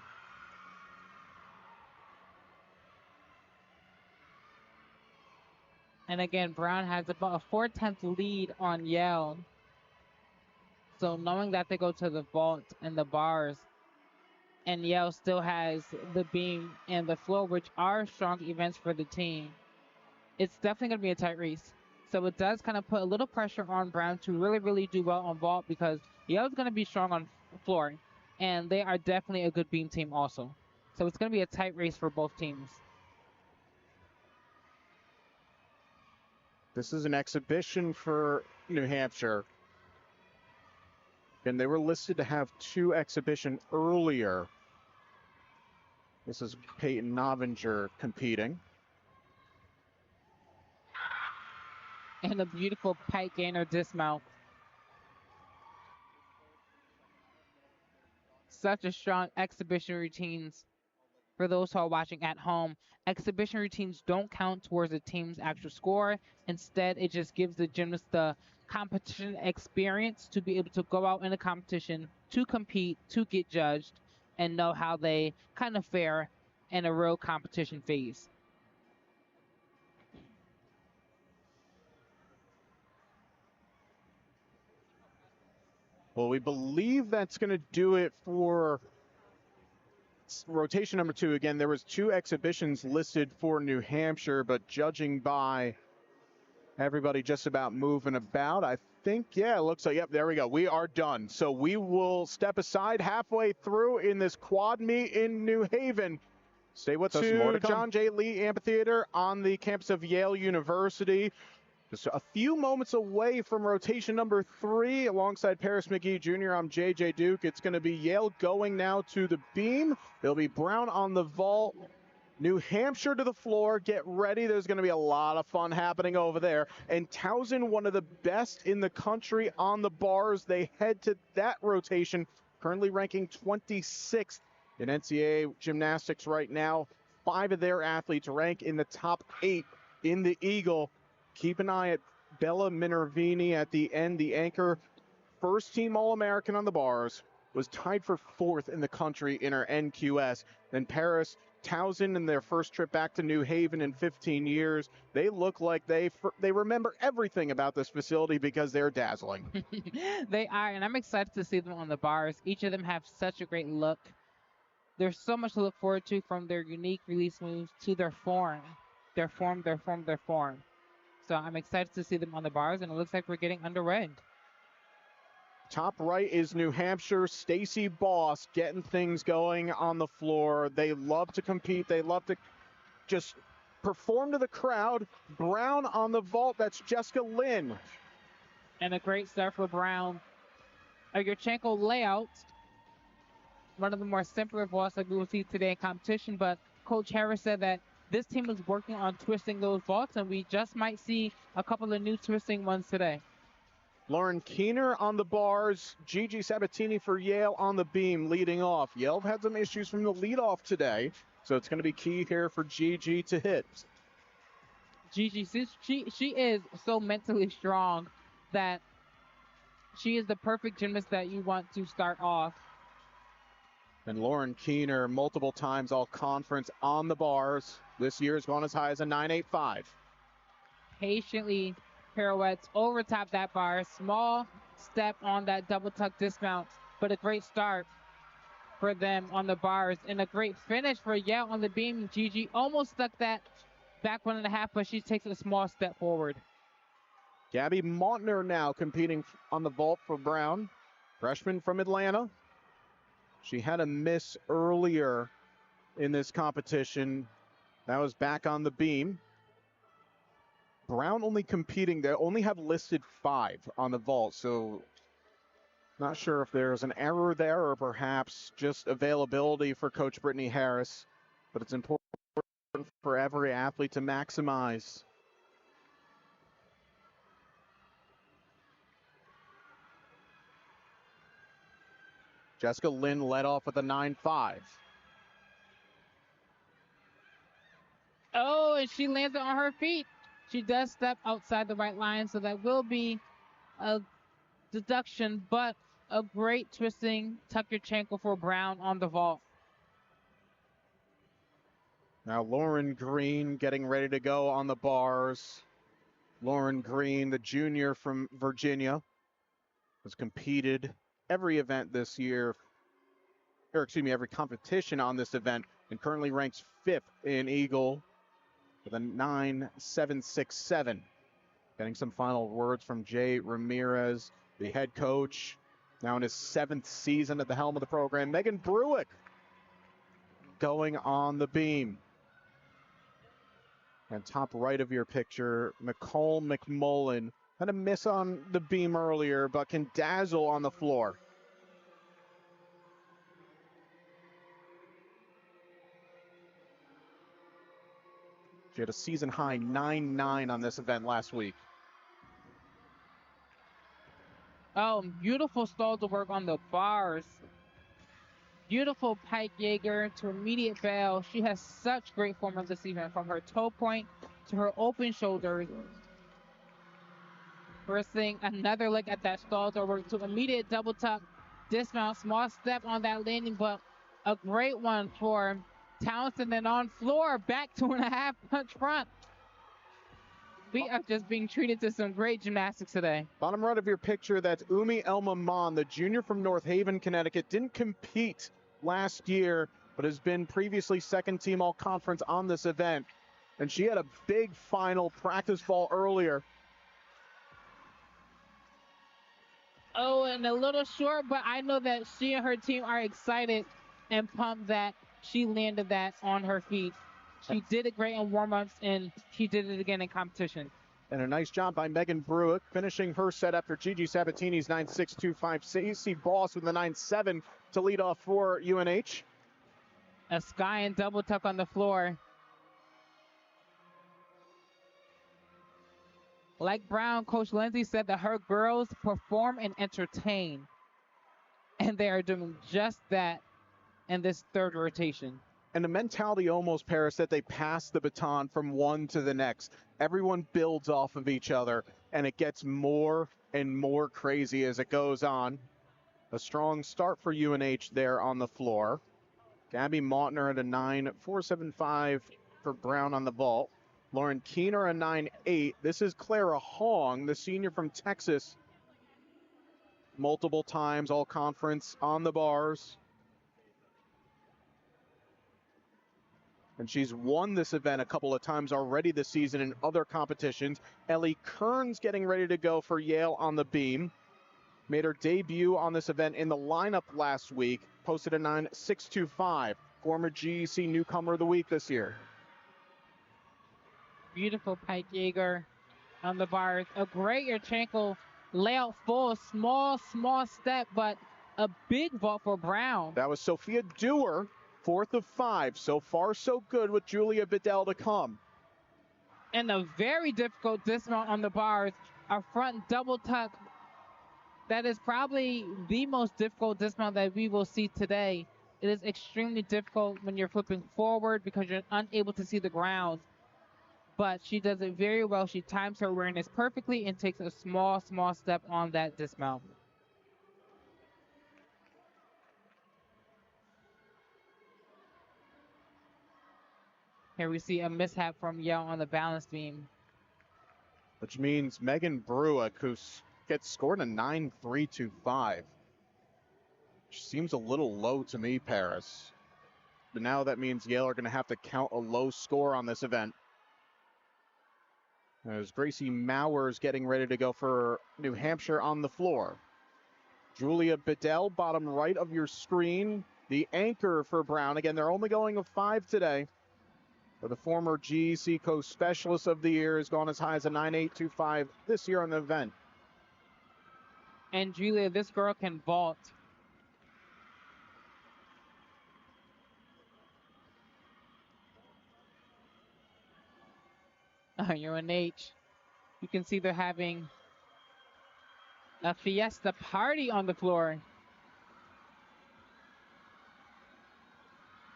And again, Brown has about a 4/10 lead on Yale. So knowing that they go to the vault and the bars, and Yale still has the beam and the floor, which are strong events for the team, it's definitely going to be a tight race. So it does kind of put a little pressure on Brown to really, really do well on vault, because Yale's going to be strong on floor, and they are definitely a good beam team also. So it's going to be a tight race for both teams. This is an exhibition for New Hampshire. And they were listed to have 2 exhibitions earlier. This is Peyton Novinger competing. And a beautiful pike gainer dismount. Such a strong exhibition routines. For those who are watching at home, exhibition routines don't count towards the team's actual score. Instead, it just gives the gymnast the competition experience to be able to go out in a competition, to compete, to get judged, and know how they kind of fare in a real competition phase. Well, we believe that's going to do it for rotation number 2. Again, there was 2 exhibitions listed for New Hampshire, but judging by everybody just about moving about, I think, yeah, it looks like, yep, there we go. We are done. So we will step aside halfway through in this quad meet in New Haven. Stay with us. More to John J. Lee Amphitheater on the campus of Yale University. Just a few moments away from rotation number 3 alongside Paris McGee Jr. I'm JJ Duke. It's going to be Yale going now to the beam. It'll be Brown on the vault. New Hampshire to the floor. Get ready. There's going to be a lot of fun happening over there. And Towson, one of the best in the country on the bars. They head to that rotation, currently ranking 26th in NCAA gymnastics right now. 5 of their athletes rank in the top 8 in the Eagle. Keep an eye at Bella Minervini at the end, the anchor. First team All-American on the bars. Was tied for 4th in the country in her NQS. Then Paris Towson in their first trip back to New Haven in 15 years. They look like they remember everything about this facility because they're dazzling. They are, and I'm excited to see them on the bars. Each of them have such a great look. There's so much to look forward to, from their unique release moves to their form. Their form. So I'm excited to see them on the bars, and it looks like we're getting underway. Top right is New Hampshire. Stacy Boss getting things going on the floor. They love to compete. They love to just perform to the crowd. Brown on the vault. That's Jessica Lynn. And a great start for Brown. A Yurchenko layout. One of the more simpler vaults that we will see today in competition, but Coach Harris said that this team is working on twisting those vaults, and we just might see a couple of new twisting ones today. Lauren Keener on the bars. Gigi Sabatini for Yale on the beam leading off. Yale had some issues from the leadoff today, so it's going to be key here for Gigi to hit. Gigi, she is so mentally strong that she is the perfect gymnast that you want to start off. And Lauren Keener multiple times all conference on the bars. This year has gone as high as a 9.85. Patiently pirouettes over top that bar. Small step on that double tuck dismount, but a great start for them on the bars, and a great finish for Yale on the beam. Gigi almost stuck that back 1.5, but she takes a small step forward. Gabby Montner now competing on the vault for Brown. Freshman from Atlanta. She had a miss earlier in this competition. That was back on the beam. Brown only competing, they only have listed 5 on the vault, so not sure if there's an error there or perhaps just availability for Coach Brittany Harris, but it's important for every athlete to maximize. Jessica Lynn led off with a 9.5. Oh, and she lands it on her feet. She does step outside the right line, so that will be a deduction, but a great twisting tuck your chankle for Brown on the vault. Now Lauren Green getting ready to go on the bars. Lauren Green, the junior from Virginia, has competed every event this year, or excuse me, every competition on this event, and currently ranks 5th in Eagle with a 9.767. Getting some final words from Jay Ramirez, the head coach, now in his 7th season at the helm of the program. Megan Bruick going on the beam. And top right of your picture, Nicole McMullen had a miss on the beam earlier, but can dazzle on the floor. She had a season high 9.9 on this event last week. Oh, beautiful stalls to work on the bars. Beautiful pike Jaeger to immediate bail. She has such great form of this event, from her toe point to her open shoulders. We're seeing another look at that stall to work to immediate double tuck, dismount, small step on that landing, but a great one for Towson, and on floor, back 2.5 punch front. We are just being treated to some great gymnastics today. Bottom right of your picture, that's Umi Elma Mon, the junior from North Haven, Connecticut. Didn't compete last year, but has been previously second team all conference on this event. And she had a big final practice ball earlier. Oh, and a little short, but I know that she and her team are excited and pumped that she landed that on her feet. She did it great in warm-ups, and she did it again in competition. And a nice job by Megan Bruick, finishing her set after Gigi Sabatini's 9.625. Stacey Boss with a 9.7 to lead off for UNH. A sky and double tuck on the floor. Like Brown, Coach Lindsay said that her girls perform and entertain. And they are doing just that in this third rotation. And the mentality almost, Paris, that they pass the baton from one to the next. Everyone builds off of each other, and it gets more and more crazy as it goes on. A strong start for UNH there on the floor. Gabby Mautner at a 9.475 for Brown on the vault. Lauren Keener a 9.8. This is Clara Hong, the senior from Texas. Multiple times all conference on the bars. And she's won this event a couple of times already this season in other competitions. Ellie Kearns getting ready to go for Yale on the beam. Made her debut on this event in the lineup last week. Posted a 9.625. Former GEC newcomer of the week this year. Beautiful pike Jaeger on the bars. A great Yurchenko layout full. Small step, but a big vault for Brown. That was Sophia Dewar. 4th of 5. So far, so good with Julia Bedell to come. And a very difficult dismount on the bars. A front double tuck. That is probably the most difficult dismount that we will see today. It is extremely difficult when you're flipping forward because you're unable to see the ground. But she does it very well. She times her awareness perfectly and takes a small step on that dismount. Here we see a mishap from Yale on the balance beam. Which means Megan Bruick, who gets scored a 9.325. Which seems a little low to me, Paris. But now that means Yale are going to have to count a low score on this event. As Gracie Mowers getting ready to go for New Hampshire on the floor. Julia Bedell, bottom right of your screen, the anchor for Brown. Again, they're only going a 5 today. But the former GEC Coast Specialist of the Year has gone as high as a 9.825 this year on the event. And Julia, this girl can vault. You're an H. You can see they're having a fiesta party on the floor.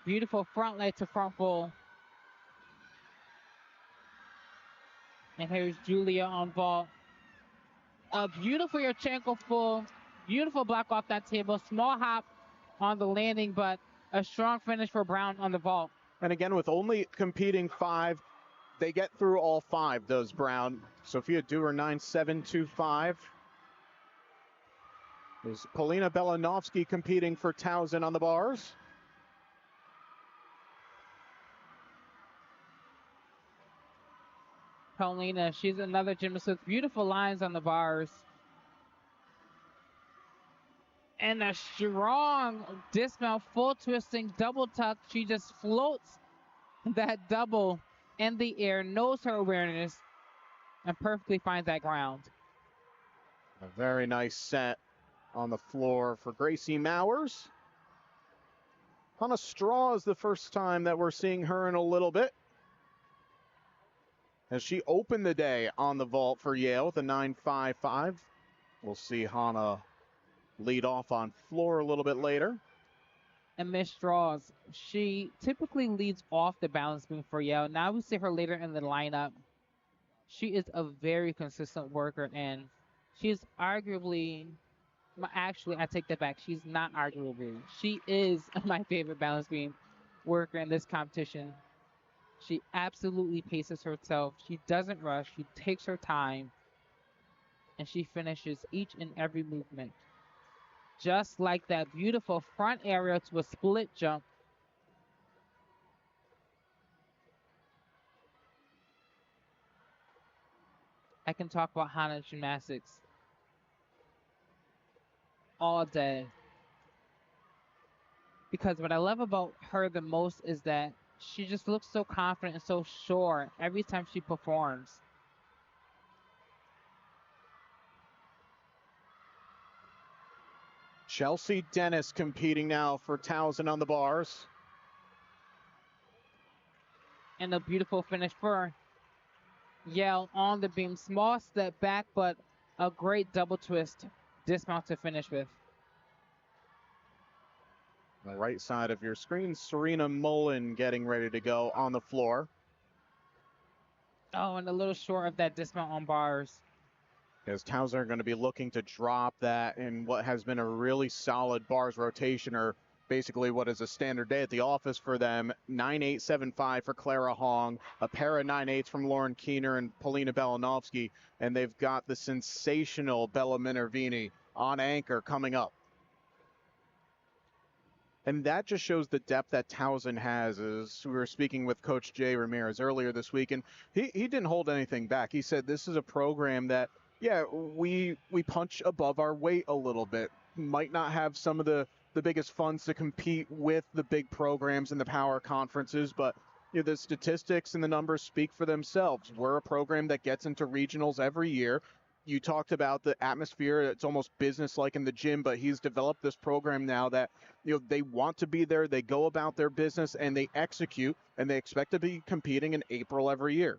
Beautiful front leg to front full. And here's Julia on vault. A beautiful Yurchenko full. Beautiful block off that table. Small hop on the landing, but a strong finish for Brown on the vault. And again, with only competing 5, they get through all 5, does Brown. Sophia Dewar 9.725. Is Polina Belanovsky competing for Towson on the bars. Paulina, she's another gymnast with beautiful lines on the bars. And a strong dismount, full twisting, double tuck. She just floats that double in the air, knows her awareness, and perfectly finds that ground. A very nice set on the floor for Gracie Mowers. Hannah Straw is the first time that we're seeing her in a little bit, as she opened the day on the vault for Yale with a 9.55. We'll see Hannah lead off on floor a little bit later. And Miss Straws, she typically leads off the balance beam for Yale. Now we see her later in the lineup. She is a very consistent worker, and she's arguably, actually, I take that back. She's not arguably. She is my favorite balance beam worker in this competition. She absolutely paces herself. She doesn't rush. She takes her time, and she finishes each and every movement. Just like that beautiful front aerial to a split jump. I can talk about Hannah Gymnastics all day. Because what I love about her the most is that she just looks so confident and so sure every time she performs. Chelsea Dennis competing now for Towson on the bars. And a beautiful finish for Yale on the beam. Small step back, but a great double twist dismount to finish with. On the right side of your screen, Serena Mullen getting ready to go on the floor. Oh, and a little short of that dismount on bars. As Towson are going to be looking to drop that in what has been a really solid bars rotation, or basically what is a standard day at the office for them. 9.875 for Clara Hong, a pair of 9.8s from Lauren Keener and Polina Belanovsky, and they've got the sensational Bella Minervini on anchor coming up. And that just shows the depth that Towson has. As we were speaking with Coach Jay Ramirez earlier this week, and he didn't hold anything back. He said this is a program that, yeah, we punch above our weight a little bit. Might not have some of the biggest funds to compete with the big programs and the power conferences, but the statistics and the numbers speak for themselves. We're a program that gets into regionals every year. You talked about the atmosphere. It's almost business-like in the gym, but he's developed this program now that they want to be there, they go about their business, and they execute, and they expect to be competing in April every year.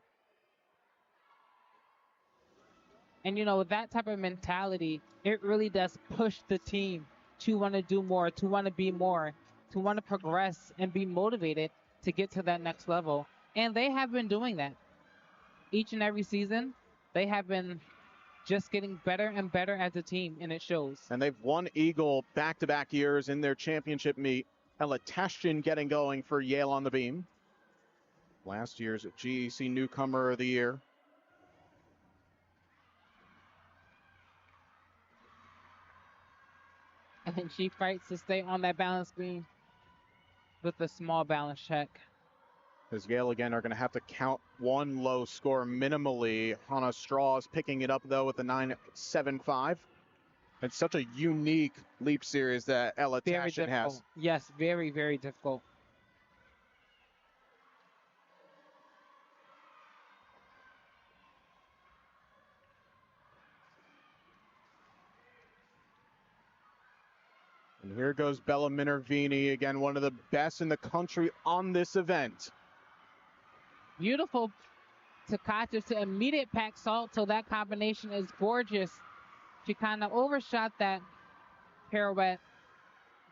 And with that type of mentality, it really does push the team to want to do more, to want to be more, to want to progress and be motivated to get to that next level. And they have been doing that. Each and every season, they have been just getting better and better as a team, and it shows. And they've won Eagle back-to-back years in their championship meet. Ella Tashchin getting going for Yale on the beam. Last year's GEC Newcomer of the Year. And she fights to stay on that balance beam with a small balance check. As Yale again are going to have to count one low score minimally. Hannah Straw is picking it up though with a 9.75. It's such a unique leap series that Ella Very Tashin difficult. has. Yes, very, very difficult. And here goes Bella Minervini, again, one of the best in the country on this event. Beautiful Takacha to immediate pack salt, so that combination is gorgeous. She kind of overshot that pirouette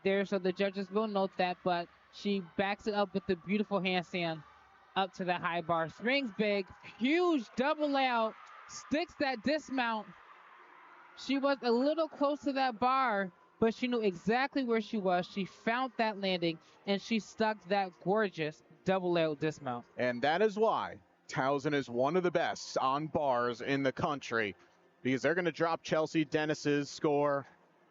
there, so the judges will note that, but she backs it up with the beautiful handstand up to the high bar. Swings big, huge double layout, sticks that dismount. She was a little close to that bar, but she knew exactly where she was. She found that landing, and she stuck that gorgeous double layout dismount. And that is why Towson is one of the best on bars in the country, because they're going to drop Chelsea Dennis's score.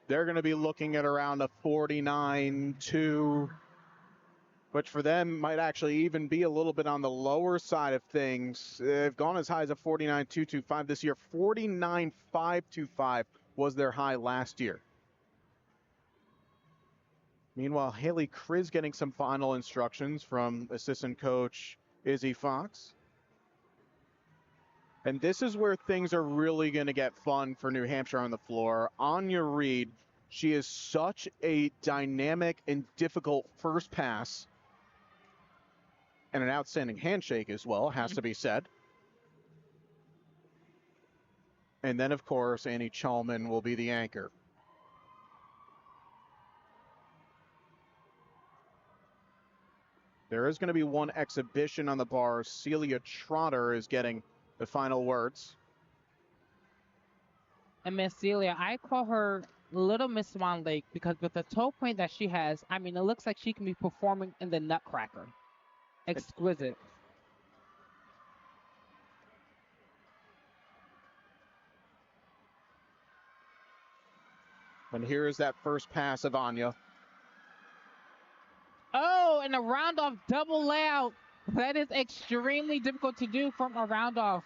They're going to be looking at around a 49-2, which for them might actually even be a little bit on the lower side of things. They've gone as high as a 49-225 this year. 49-525 was their high last year. Meanwhile, Haley Kriz getting some final instructions from assistant coach Izzy Fox. And this is where things are really going to get fun for New Hampshire on the floor. Anya Reed, she is such a dynamic and difficult first pass. And an outstanding handshake as well, has to be said. And then, of course, Annie Chalman will be the anchor. There is going to be one exhibition on the bar. Celia Trotter is getting the final words. And Miss Celia, I call her Little Miss Swan Lake because with the toe point that she has, I mean, it looks like she can be performing in the Nutcracker. Exquisite. And here is that first pass of Anya. Oh, and a round off double layout. That is extremely difficult to do from a round off.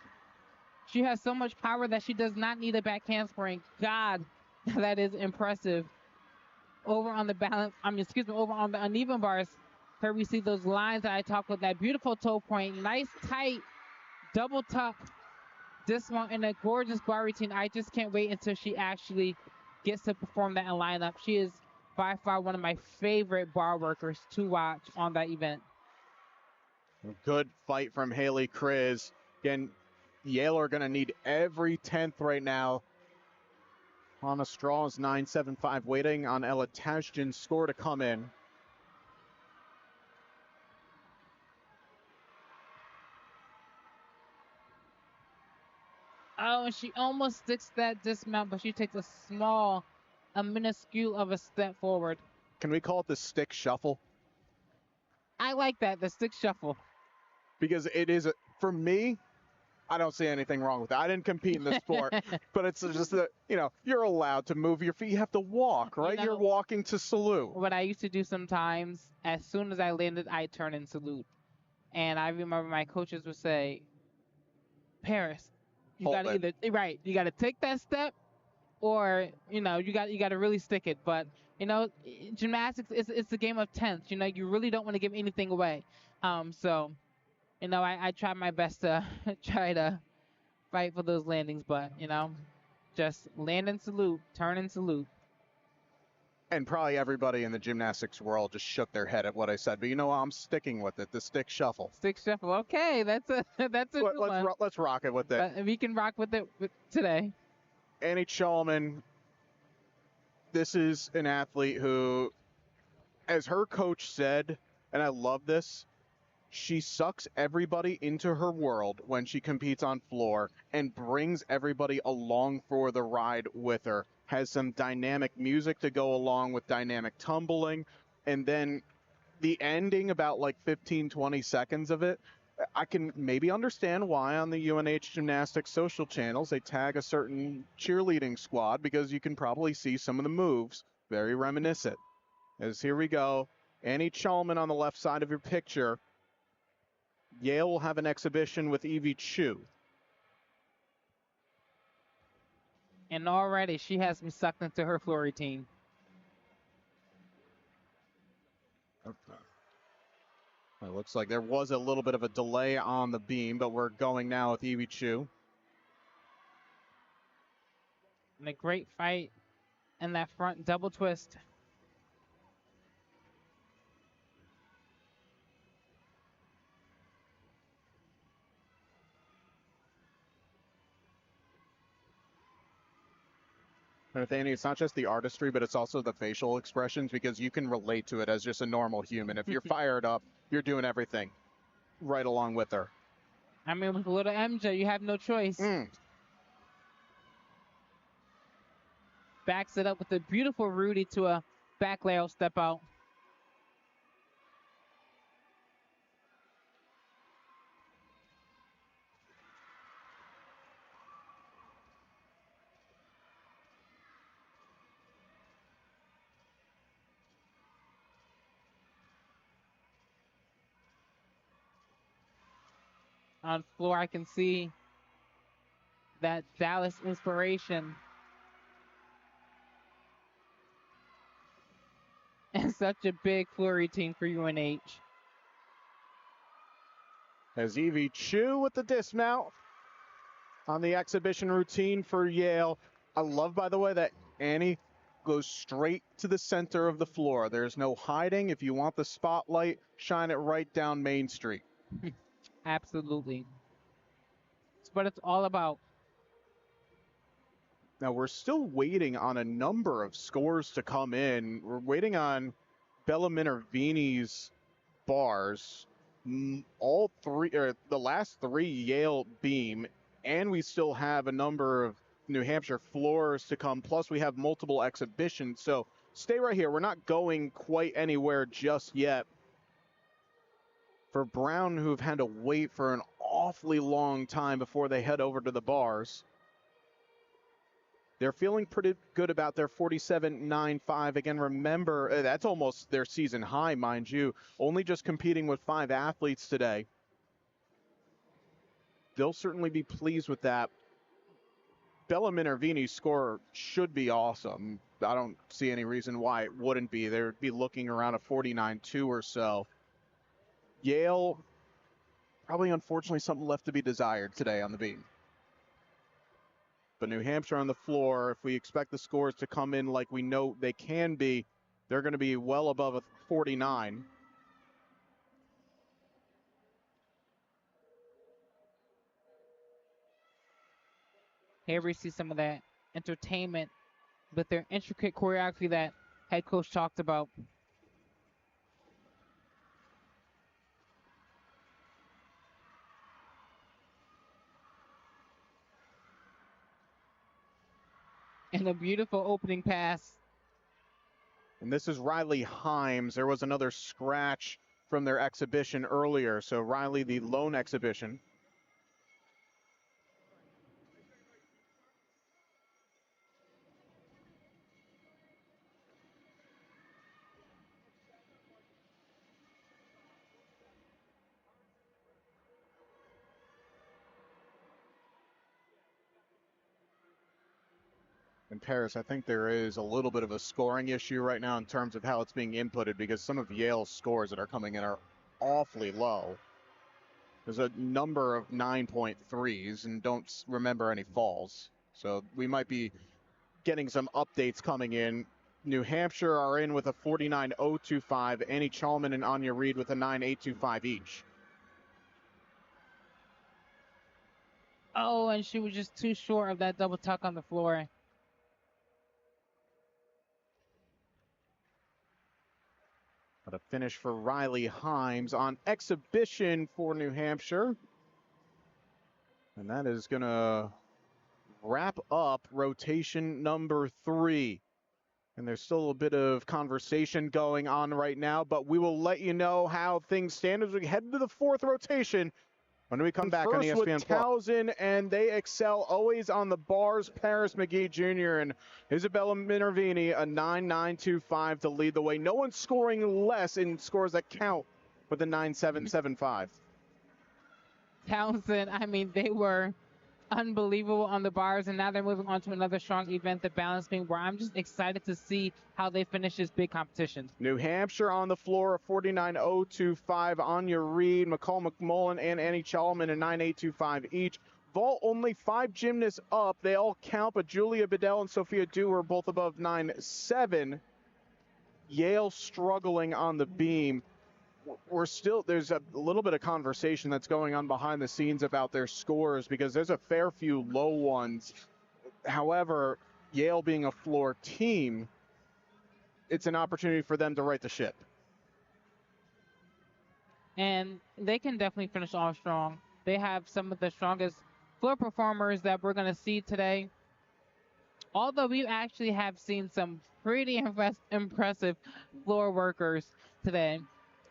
She has so much power that she does not need a back handspring. God, that is impressive. Over on the balance, over on the uneven bars, here we see those lines that I talked with, that beautiful toe point, nice tight double tuck. This one in a gorgeous bar routine. I just can't wait until she actually gets to perform that in lineup. She is by far one of my favorite bar workers to watch on that event. Good fight from Haley Kriz. Again, Yale are going to need every 10th right now. Hannah Strauss 9.75 waiting on Ella Tashin's score to come in. Oh, and she almost sticks that dismount, but she takes a minuscule of a step forward. Can we call it the stick shuffle? I like that, the stick shuffle. Because it is, for me, I don't see anything wrong with that. I didn't compete in the sport, but it's just that, you're allowed to move your feet. You have to walk, right? You're walking to salute. What I used to do sometimes, as soon as I landed, I turn and salute. And I remember my coaches would say, Paris, you got to you got to take that step, or you got to really stick it. But gymnastics it's a game of tenths. You really don't want to give anything away. So I try my best to try to fight for those landings, but just land and salute, turn and salute. And probably everybody in the gymnastics world just shook their head at what I said. But I'm sticking with it. The stick shuffle. Stick shuffle. Okay, that's a good one. Let's rock it with it. We can rock with it today. Annie Chalman, this is an athlete who, as her coach said, and I love this, she sucks everybody into her world when she competes on floor and brings everybody along for the ride with her. Has some dynamic music to go along with dynamic tumbling. And then the ending, about 15, 20 seconds of it, I can maybe understand why on the UNH Gymnastics social channels they tag a certain cheerleading squad, because you can probably see some of the moves very reminiscent. As here we go, Annie Chalman on the left side of your picture. Yale will have an exhibition with Evie Chu. And already she has me sucked into her floor routine. It looks like there was a little bit of a delay on the beam, but we're going now with Evie Chu. And a great fight in that front double twist. Nathaniel, it's not just the artistry, but it's also the facial expressions, because you can relate to it as just a normal human. If you're fired up, you're doing everything right along with her. I mean, with a little MJ, you have no choice. Backs it up with a beautiful Rudy to a back layout step out. On floor, I can see that Dallas inspiration. And such a big floor routine for UNH. As Evie Chu with the dismount on the exhibition routine for Yale. I love, by the way, that Annie goes straight to the center of the floor. There's no hiding. If you want the spotlight, shine it right down Main Street. Absolutely. It's what it's all about. Now, we're still waiting on a number of scores to come in. We're waiting on Bella Minervini's bars. All three, or the last three Yale beam, and we still have a number of New Hampshire floors to come, plus we have multiple exhibitions. So stay right here. We're not going quite anywhere just yet. For Brown, who've had to wait for an awfully long time before they head over to the bars, they're feeling pretty good about their 47.95. Again, remember, that's almost their season high, mind you. Only just competing with 5 athletes today. They'll certainly be pleased with that. Bella Minervini's score should be awesome. I don't see any reason why it wouldn't be. They would be looking around a 49.2 or so. Yale, probably unfortunately something left to be desired today on the beam. But New Hampshire on the floor, if we expect the scores to come in like we know they can be, they're going to be well above a 49. Here we see some of that entertainment with their intricate choreography that head coach talked about. And a beautiful opening pass. And this is Riley Himes. There was another scratch from their exhibition earlier. So Riley, the lone exhibition. In Paris, I think there is a little bit of a scoring issue right now in terms of how it's being inputted, because some of Yale's scores that are coming in are awfully low. There's a number of 9.3s and don't remember any falls. So we might be getting some updates coming in. New Hampshire are in with a 49.025. Annie Chalman and Anya Reed with a 9.825 each. Oh, and she was just too short of that double tuck on the floor. But a finish for Riley Himes on exhibition for New Hampshire. And that is going to wrap up rotation number 3. And there's still a bit of conversation going on right now, but we will let you know how things stand as we head into the 4th rotation when we come back on ESPN with Towson, and they excel always on the bars. Paris McGee Jr. and Isabella Minervini, a 9.925 to lead the way. No one's scoring less in scores that count with a 9.775. Towson, I mean, they were unbelievable on the bars, and now they're moving on to another strong event, the balance beam, where I'm just excited to see how they finish this big competition. New Hampshire on the floor, a 49.025. Anya Reed, McCall McMullen, and Annie Chalman, a 9.825 each. Vault only 5 gymnasts up. They all count, but Julia Bedell and Sophia Dew are both above 9.7. Yale struggling on the beam. There's a little bit of conversation that's going on behind the scenes about their scores because there's a fair few low ones. However, Yale being a floor team, it's an opportunity for them to right the ship. And they can definitely finish off strong. They have some of the strongest floor performers that we're going to see today. Although we actually have seen some pretty impressive floor workers today.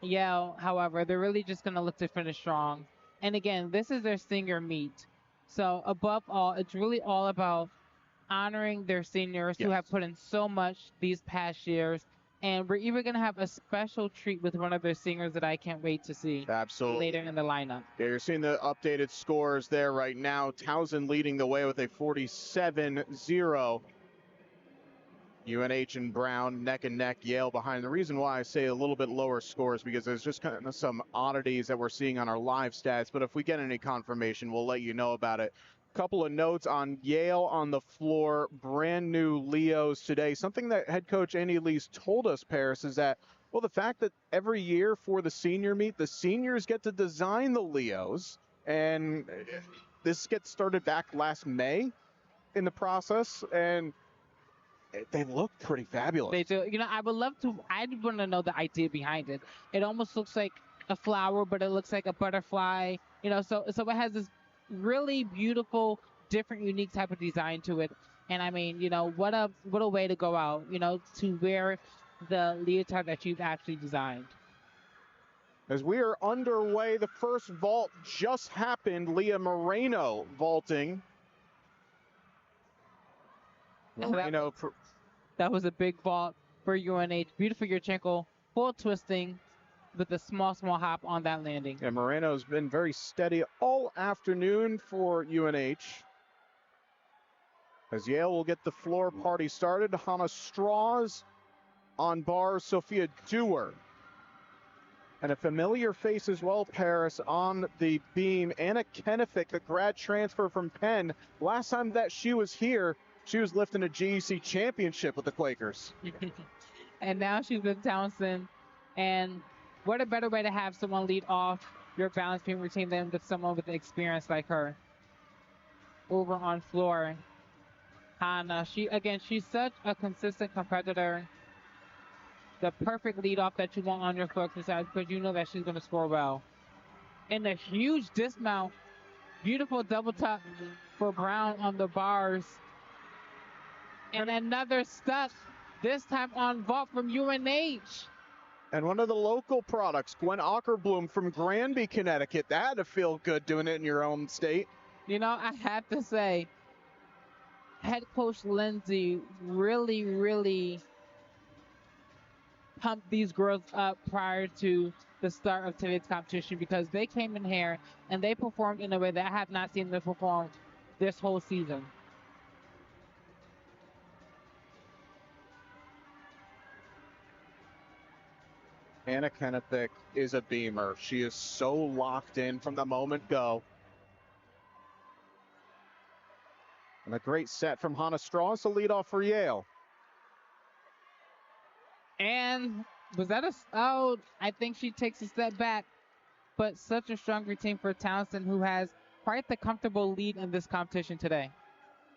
Yale, however, they're really just going to look to finish strong. And again, this is their senior meet. So above all, it's really all about honoring their seniors who have put in so much these past years. And we're even going to have a special treat with one of their singers that I can't wait to see. Absolutely. Later in the lineup. Yeah, you're seeing the updated scores there right now. Towson leading the way with a 47-0. UNH and Brown neck and neck, Yale behind. The reason why I say a little bit lower scores because there's just kind of some oddities that we're seeing on our live stats. But if we get any confirmation, we'll let you know about it. Couple of notes on Yale on the floor, brand new Leos today. Something that head coach Andy Lee's told us, Paris, is that, well, the fact that every year for the senior meet, the seniors get to design the Leos. And this gets started back last May in the process. And they look pretty fabulous. They do. You know, I want to know the idea behind it. It almost looks like a flower, but it looks like a butterfly. You know, so it has this really beautiful, different, unique type of design to it. And I mean, you know, what a way to go out, you know, to wear the leotard that you've actually designed. As we are underway, the first vault just happened. Leah Moreno vaulting. That was a big vault for UNH. Beautiful Yurchenko, full twisting with a small hop on that landing. And Moreno's been very steady all afternoon for UNH. As Yale will get the floor party started, Hannah Straws on bars, Sophia Dewar. And a familiar face as well, Paris, on the beam. Anna Kennefic, the grad transfer from Penn. Last time that she was here, she was lifting a GEC championship with the Quakers. And now she's with Towson. And what a better way to have someone lead off your balance beam routine than with someone with experience like her. Over on floor, Hannah. She's such a consistent competitor. The perfect lead off that you want on your floor exercise because you know that she's going to score well. And a huge dismount. Beautiful double tuck for Brown on the bars. And another stuck, this time on vault from UNH. And one of the local products, Gwen Ockerbloom from Granby, Connecticut. That had to feel good doing it in your own state. You know, I have to say, head coach Lindsay really pumped these girls up prior to the start of today's competition because they came in here and they performed in a way that I have not seen them perform this whole season. Anna Kennefic is a beamer. She is so locked in from the moment go. And a great set from Hannah Strauss, the leadoff for Yale. And was that I think she takes a step back, but such a strong routine for Towson, who has quite the comfortable lead in this competition today.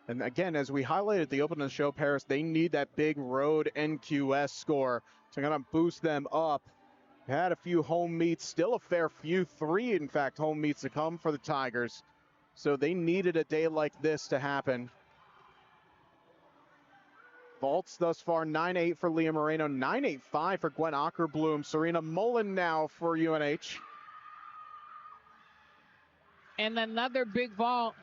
And again, as we highlighted at the open of the show, Paris, they need that big road NQS score to kind of boost them up. Had a few home meets, still a fair few, 3 in fact home meets to come for the Tigers. So they needed a day like this to happen. Vaults thus far, 9.8 for Leah Moreno, 9.85 for Gwen Ockerbloom. Serena Mullen now for UNH. And another big vault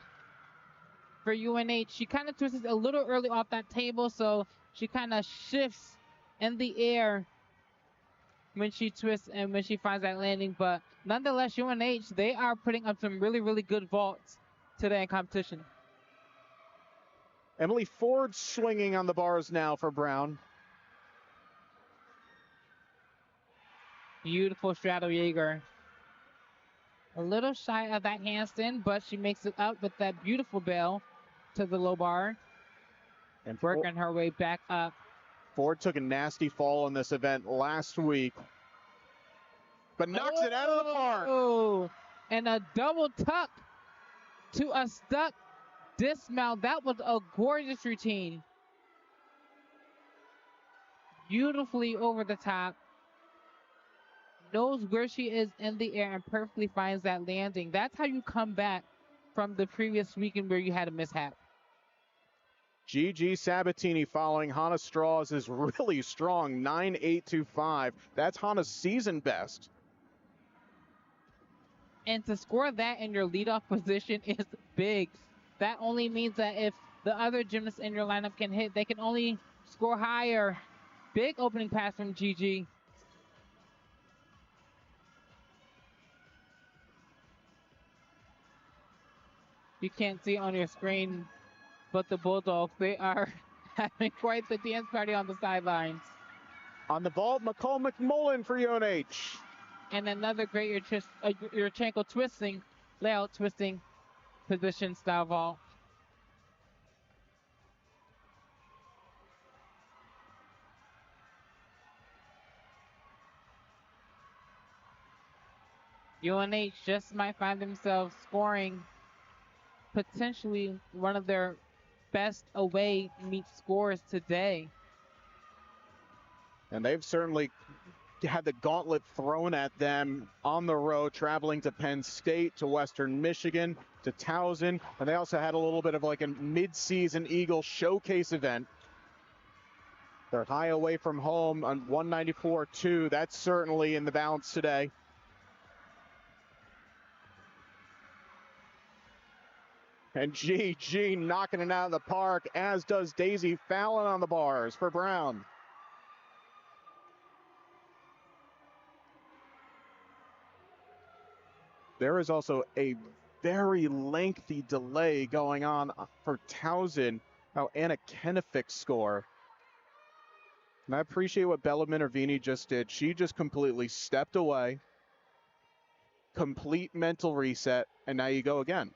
for UNH. She kind of twists a little early off that table, so she kind of shifts in the air when she twists and when she finds that landing. But nonetheless, UNH, they are putting up some really good vaults today in competition. Emily Ford swinging on the bars now for Brown. Beautiful straddle Jaeger. A little shy of that handstand, but she makes it up with that beautiful bail to the low bar. And working her way back up. Ford took a nasty fall in this event last week, but knocks it out of the park. Oh, and a double tuck to a stuck dismount. That was a gorgeous routine. Beautifully over the top. Knows where she is in the air and perfectly finds that landing. That's how you come back from the previous weekend where you had a mishap. Gigi Sabatini following Hannah Strauss is really strong, 9.825. That's Hannah's season best. And to score that in your leadoff position is big. That only means that if the other gymnasts in your lineup can hit, they can only score higher. Big opening pass from Gigi. You can't see on your screen, but the Bulldogs, they are having quite the dance party on the sidelines. On the vault, McCall McMullen for UNH. And another great Yurchenko twisting, layout twisting position style vault. UNH just might find themselves scoring potentially one of their best away meet scores today. And they've certainly had the gauntlet thrown at them on the road, traveling to Penn State, to Western Michigan, to Towson, and they also had a little bit of like a mid-season Eagle showcase event. They're high away from home on 194.2. That's certainly in the balance today. And GG knocking it out of the park, as does Daisy Fallon on the bars for Brown. There is also a very lengthy delay going on for Towson. How Anna Kennefick's score. And I appreciate what Bella Minervini just did. She just completely stepped away, complete mental reset, and now you go again.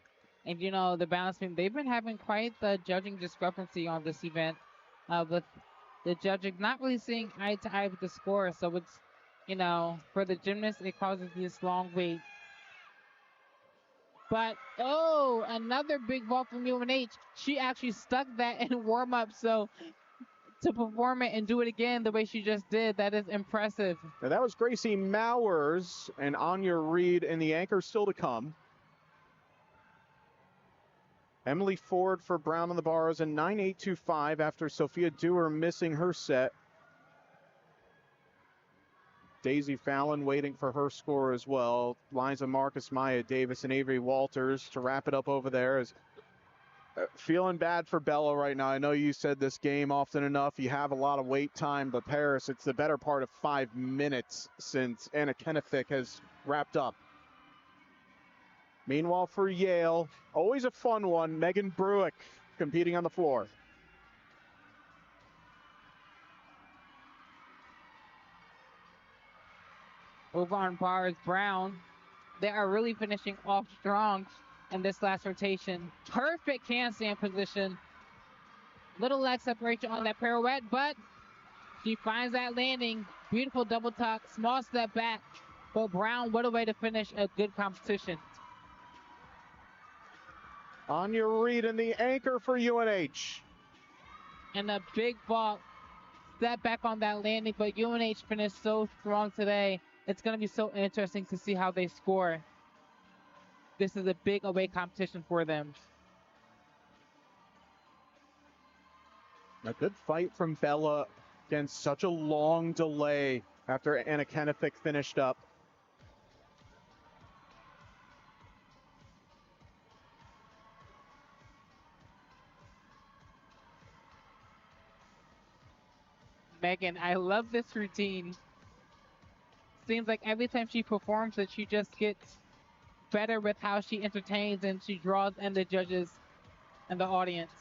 And you know, the balance beam, they've been having quite the judging discrepancy on this event, with the judging not really seeing eye to eye with the score. So it's, you know, for the gymnast, it causes this long wait. But, oh, another big ball from UNH. She actually stuck that in warm up. So to perform it and do it again the way she just did, that is impressive. Now that was Gracie Mowers and Anya Reed, and the anchor still to come. Emily Ford for Brown on the bars, and 9.825 after Sophia Dewar missing her set. Daisy Fallon waiting for her score as well. Liza Marcus, Maya Davis, and Avery Walters to wrap it up over there. Is feeling bad for Bella right now. I know you said this game often enough. You have a lot of wait time, but Paris, it's the better part of 5 minutes since Anna Kennefick has wrapped up. Meanwhile, for Yale, always a fun one, Megan Bruick competing on the floor. Over on bars, Brown, they are really finishing off strong in this last rotation. Perfect handstand position. Little leg separation on that pirouette, but she finds that landing. Beautiful double tuck, small step back. But Brown, what a way to finish a good competition. Anya Reed and the anchor for UNH. And a big ball step back on that landing, but UNH finished so strong today. It's going to be so interesting to see how they score. This is a big away competition for them. A good fight from Bella against such a long delay after Anna Kennefick finished up. Megan, I love this routine. Seems like every time she performs it, she just gets better with how she entertains and she draws in the judges and the audience.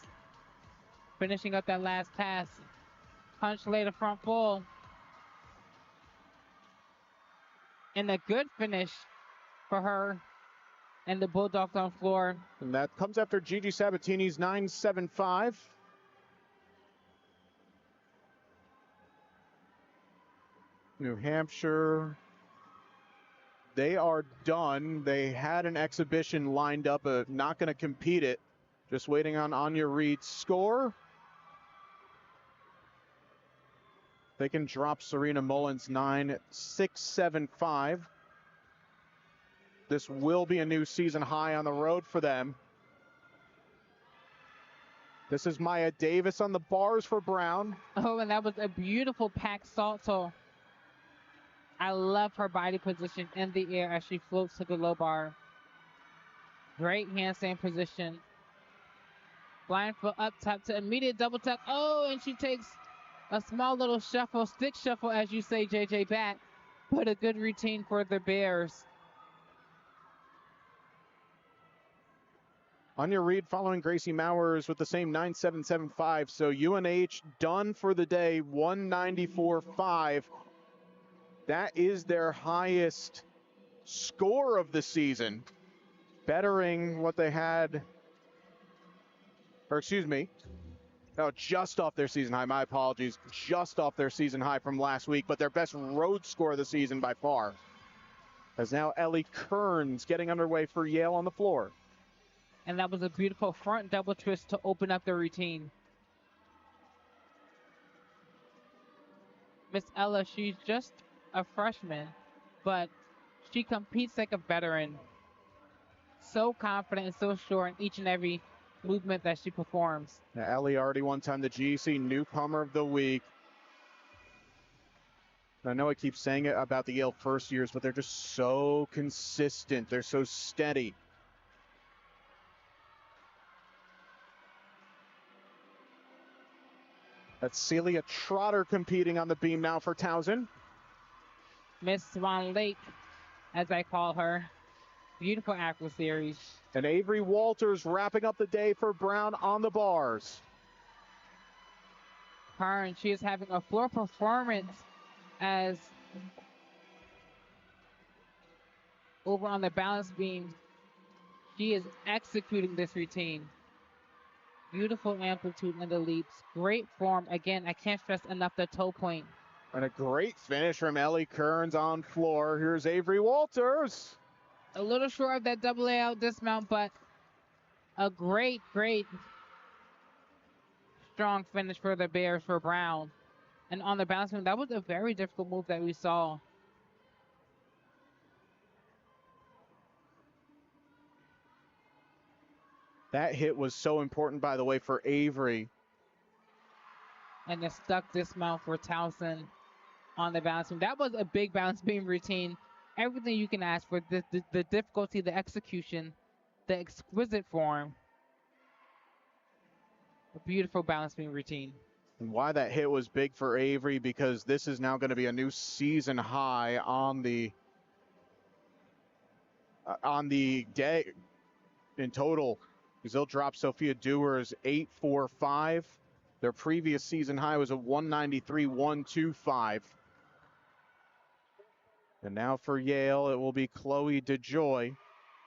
Finishing up that last pass. Punch later front full. And a good finish for her and the Bulldogs on floor. And that comes after Gigi Sabatini's 9.75. New Hampshire, they are done. They had an exhibition lined up, not going to compete it. Just waiting on Anya Reed's score. They can drop Serena Mullins 9.675. This will be a new season high on the road for them. This is Maya Davis on the bars for Brown. Oh, and that was a beautiful packed salto. I love her body position in the air as she floats to the low bar. Great handstand position. Blind foot up top to immediate double tuck. Oh, and she takes a small little shuffle, stick shuffle, as you say, JJ, back. But a good routine for the Bears. Anya Reed following Gracie Mowers with the same 9.775. So UNH done for the day, 194.5. That is their highest score of the season, bettering what they had, or excuse me, no, just off their season high. My apologies, just off their season high from last week, but their best road score of the season by far. As now Ellie Kearns getting underway for Yale on the floor. And that was a beautiful front double twist to open up the routine. Miss Ella, she's just a freshman, but she competes like a veteran. So confident and so sure in each and every movement that she performs. Now, Ellie already one time the GC Newcomer of the Week. I know I keep saying it about the Yale first years, but they're just so consistent. They're so steady. That's Celia Trotter competing on the beam now for Towson. Miss Swan Lake, as I call her. Beautiful aqua series. And Avery Walters wrapping up the day for Brown on the bars. And she is having a floor performance as over on the balance beam, she is executing this routine. Beautiful amplitude in the leaps. Great form. Again, I can't stress enough the toe point. And a great finish from Ellie Kearns on floor. Here's Avery Walters. A little short of that double out dismount, but a great strong finish for the Bears for Brown. And on the balance beam, that was a very difficult move that we saw. That hit was so important, by the way, for Avery. And the stuck dismount for Towson on the balance beam. That was a big balance beam routine. Everything you can ask for, the difficulty, the execution, the exquisite form. A beautiful balance beam routine. And why that hit was big for Avery, because this is now going to be a new season high on the day in total. Because they'll drop Sophia Dewar's 8.45. Their previous season high was a 193.125. And now for Yale, it will be Chloe DeJoy.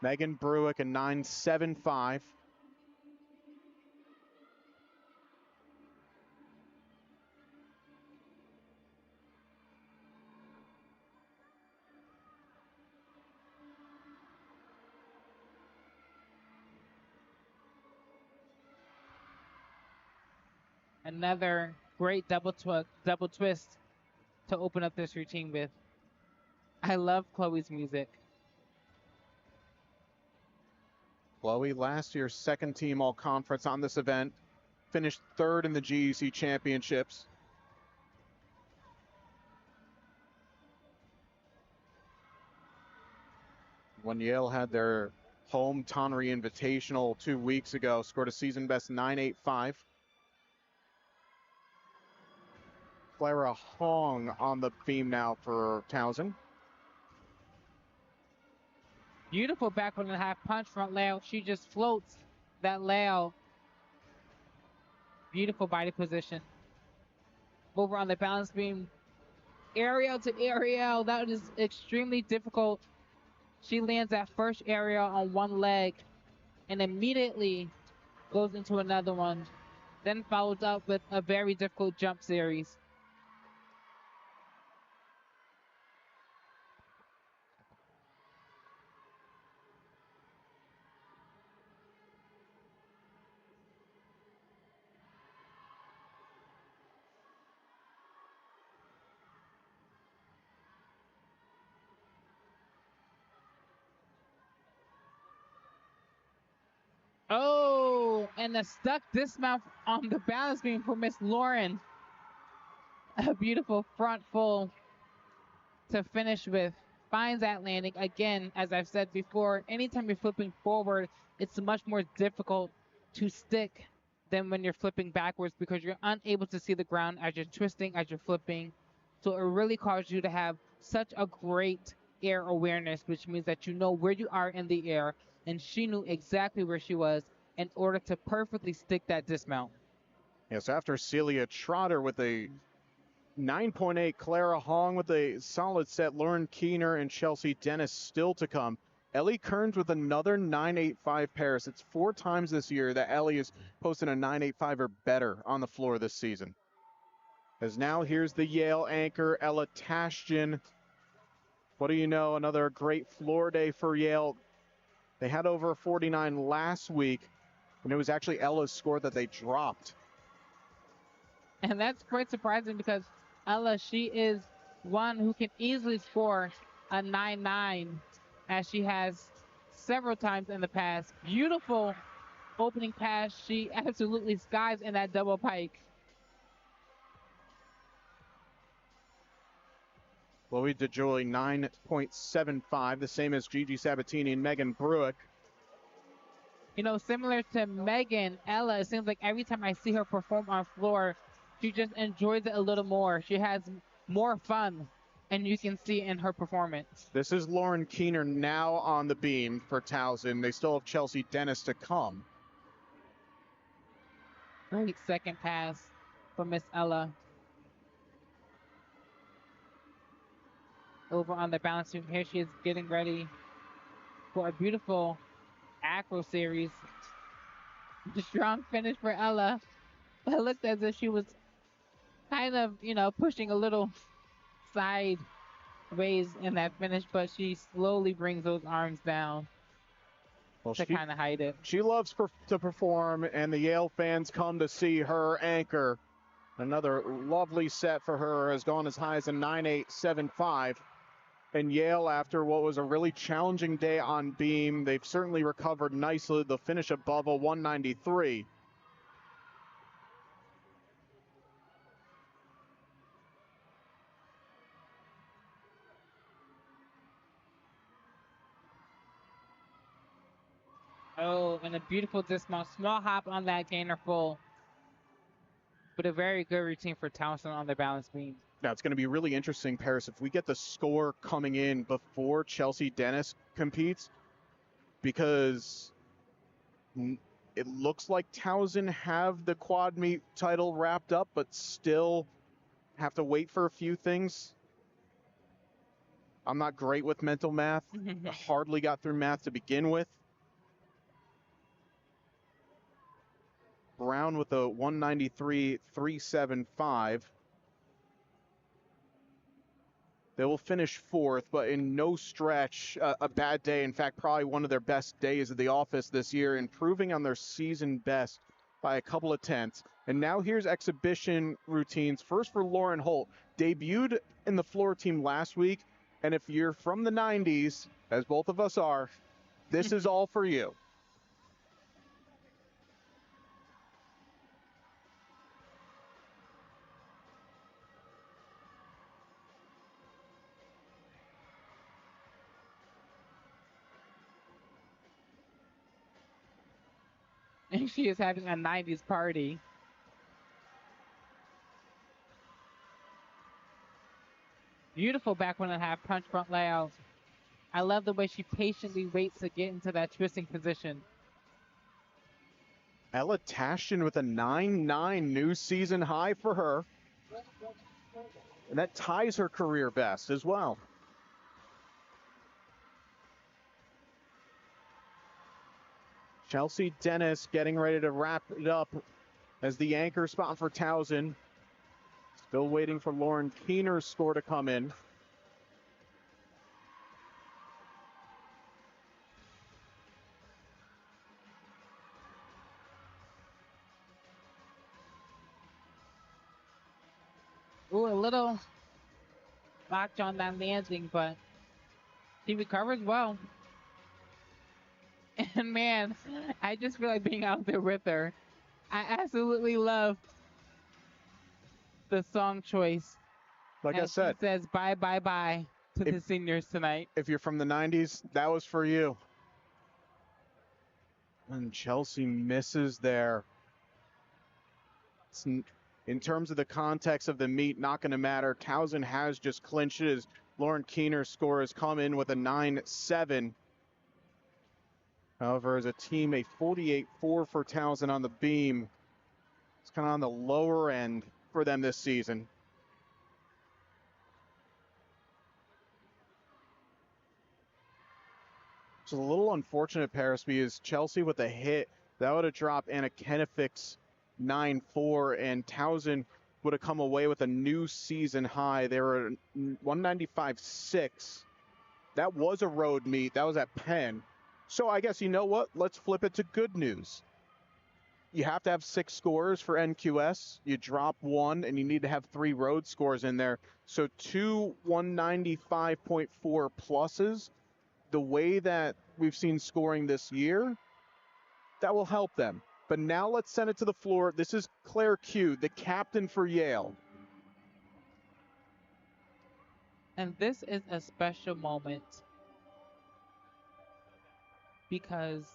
Megan Bruick, a 9.75. Another great double twist to open up this routine with. I love Chloe's music. Chloe, last year's second team all-conference on this event, finished third in the GEC championships. When Yale had their home Tonry Invitational 2 weeks ago, scored a season best 9.85. Clara Hong on the beam now for Towson. Beautiful back 1.5 punch front layout. She just floats that layout. Beautiful body position. Over on the balance beam. Aerial to aerial. That is extremely difficult. She lands that first aerial on one leg and immediately goes into another one. Then follows up with a very difficult jump series. Oh, and a stuck dismount on the balance beam for Miss Lauren. A beautiful front full to finish with. Finds that landing. Again, as I've said before, anytime you're flipping forward, it's much more difficult to stick than when you're flipping backwards because you're unable to see the ground as you're twisting, as you're flipping. So it really causes you to have such a great air awareness, which means that you know where you are in the air, and she knew exactly where she was in order to perfectly stick that dismount. Yes, after Celia Trotter with a 9.8, Clara Hong with a solid set, Lauren Keener and Chelsea Dennis still to come. Ellie Kearns with another 9.85 pairs. It's 4 times this year that Ellie is posting a 9.85 or better on the floor this season. As now here's the Yale anchor, Ella Tashjian. What do you know? Another great floor day for Yale. They had over 49 last week, and it was actually Ella's score that they dropped. And that's quite surprising because Ella, she is one who can easily score a 9-9 as she has several times in the past. Beautiful opening pass. She absolutely skies in that double pike. Chloe DeJoy, 9.75, the same as Gigi Sabatini and Megan Bruick. You know, similar to Megan, Ella, it seems like every time I see her perform on floor, she just enjoys it a little more. She has more fun, and you can see in her performance. This is Lauren Keener now on the beam for Towson. They still have Chelsea Dennis to come. Great second pass for Miss Ella. Over on the balance beam, here she is getting ready for a beautiful acro series. The strong finish for Ella. It looked as if she was kind of, you know, pushing a little sideways in that finish, but she slowly brings those arms down to kind of hide it. She loves to perform, and the Yale fans come to see her anchor. Another lovely set for her, has gone as high as a 9.875. And Yale, after what was a really challenging day on beam, they've certainly recovered nicely. They'll finish above a 193. Oh, and a beautiful dismount. Small hop on that gainer full. But a very good routine for Towson on the balance beam. Now, it's going to be really interesting, Paris, if we get the score coming in before Chelsea Dennis competes, because it looks like Towson have the quad meet title wrapped up, but still have to wait for a few things. I'm not great with mental math. I hardly got through math to begin with. Brown with a 193.375. They will finish 4th, but in no stretch a bad day. In fact, probably one of their best days at the office this year, improving on their season best by a couple of tenths. And now here's exhibition routines. First for Lauren Holt, debuted in the floor team last week. And if you're from the 90s, as both of us are, this is all for you. And she is having a 90s party. Beautiful back 1.5 punch front layout. I love the way she patiently waits to get into that twisting position. Ella Tashton with a 9-9 new season high for her. And that ties her career best as well. Chelsea Dennis getting ready to wrap it up as the anchor spot for Towson. Still waiting for Lauren Keener's score to come in. Ooh, a little locked on that landing, but she recovers well. And man, I just feel like being out there with her. I absolutely love the song choice. Like I said, she says bye, bye, bye to the seniors tonight. If you're from the 90s, that was for you. And Chelsea misses there. In terms of the context of the meet, not going to matter. Towson has just clinched it as Lauren Keener's score has come in with a 9-7. However, as a team, a 48-4 for Towson on the beam. It's kind of on the lower end for them this season. It's a little unfortunate, Paris, because Chelsea with a hit, that would have dropped Anna Kenefic's 9-4, and Towson would have come away with a new season high. They were 195.6. That was a road meet. That was at Penn. So I guess, you know what? Let's flip it to good news. You have to have 6 scores for NQS. You drop 1, and you need to have 3 road scores in there. So 2 195.4 pluses. The way that we've seen scoring this year, that will help them. But now let's send it to the floor. This is Claire Q, the captain for Yale. And this is a special moment because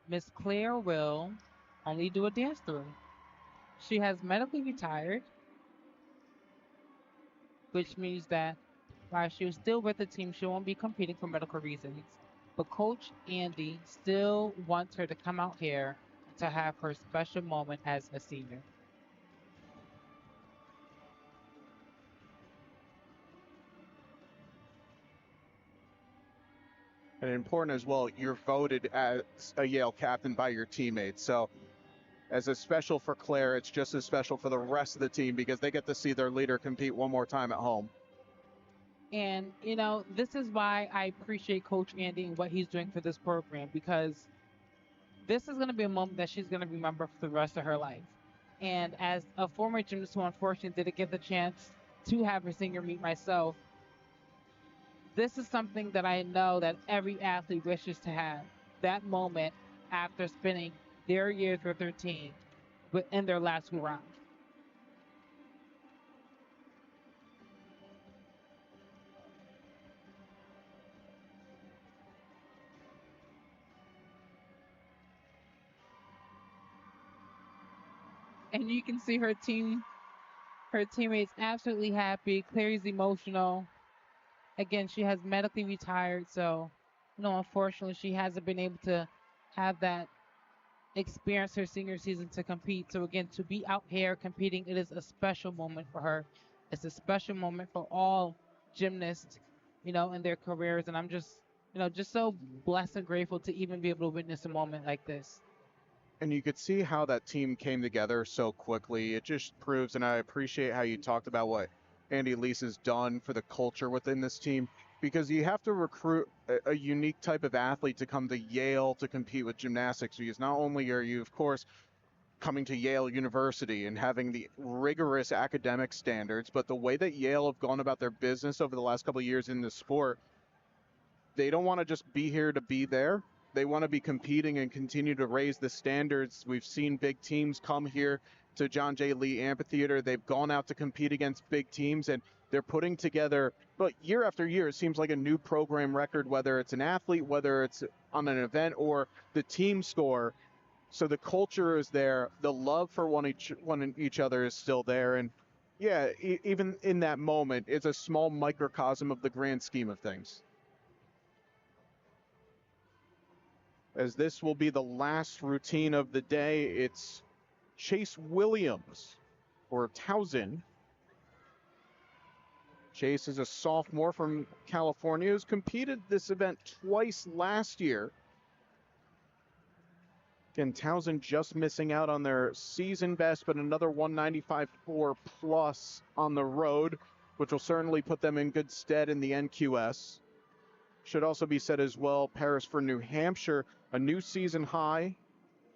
Miss Claire will only do a dance through. She has medically retired, which means that while she was still with the team, she won't be competing for medical reasons. But Coach Andy still wants her to come out here to have her special moment as a senior. And important as well, you're voted as a Yale captain by your teammates. So as a special for Claire, it's just as special for the rest of the team because they get to see their leader compete one more time at home. And, you know, this is why I appreciate Coach Andy and what he's doing for this program, because this is going to be a moment that she's going to remember for the rest of her life. And as a former gymnast who unfortunately didn't get the chance to have her senior meet myself, this is something that I know that every athlete wishes to have. That moment after spending their years with their team in their last hurrah. And you can see her teammates absolutely happy. Clary's emotional. Again, she has medically retired, so unfortunately, she hasn't been able to have that experience her senior season to compete. So again, to be out here competing, it is a special moment for her. It's a special moment for all gymnasts, in their careers, and I'm just so blessed and grateful to even be able to witness a moment like this. And you could see how that team came together so quickly. It just proves, and I appreciate how you talked about what Andy Lease has done for the culture within this team, because you have to recruit a unique type of athlete to come to Yale to compete with gymnastics, because not only are you, of course, coming to Yale University and having the rigorous academic standards, but the way that Yale have gone about their business over the last couple of years in the sport, they don't want to just be here to be there. They want to be competing and continue to raise the standards. We've seen big teams come here to John J. Lee Amphitheater. They've gone out to compete against big teams, and they're putting together, but year after year, it seems like a new program record, whether it's an athlete, whether it's on an event or the team score. So the culture is there. The love for one each other is still there. And yeah, even in that moment, it's a small microcosm of the grand scheme of things. as this will be the last routine of the day. It's Chase Williams for Towson. Chase is a sophomore from California who's competed this event twice last year. Again, Towson just missing out on their season best, but another 195.4 plus on the road, which will certainly put them in good stead in the NQS. Should also be said as well, Paris for New Hampshire, a new season high.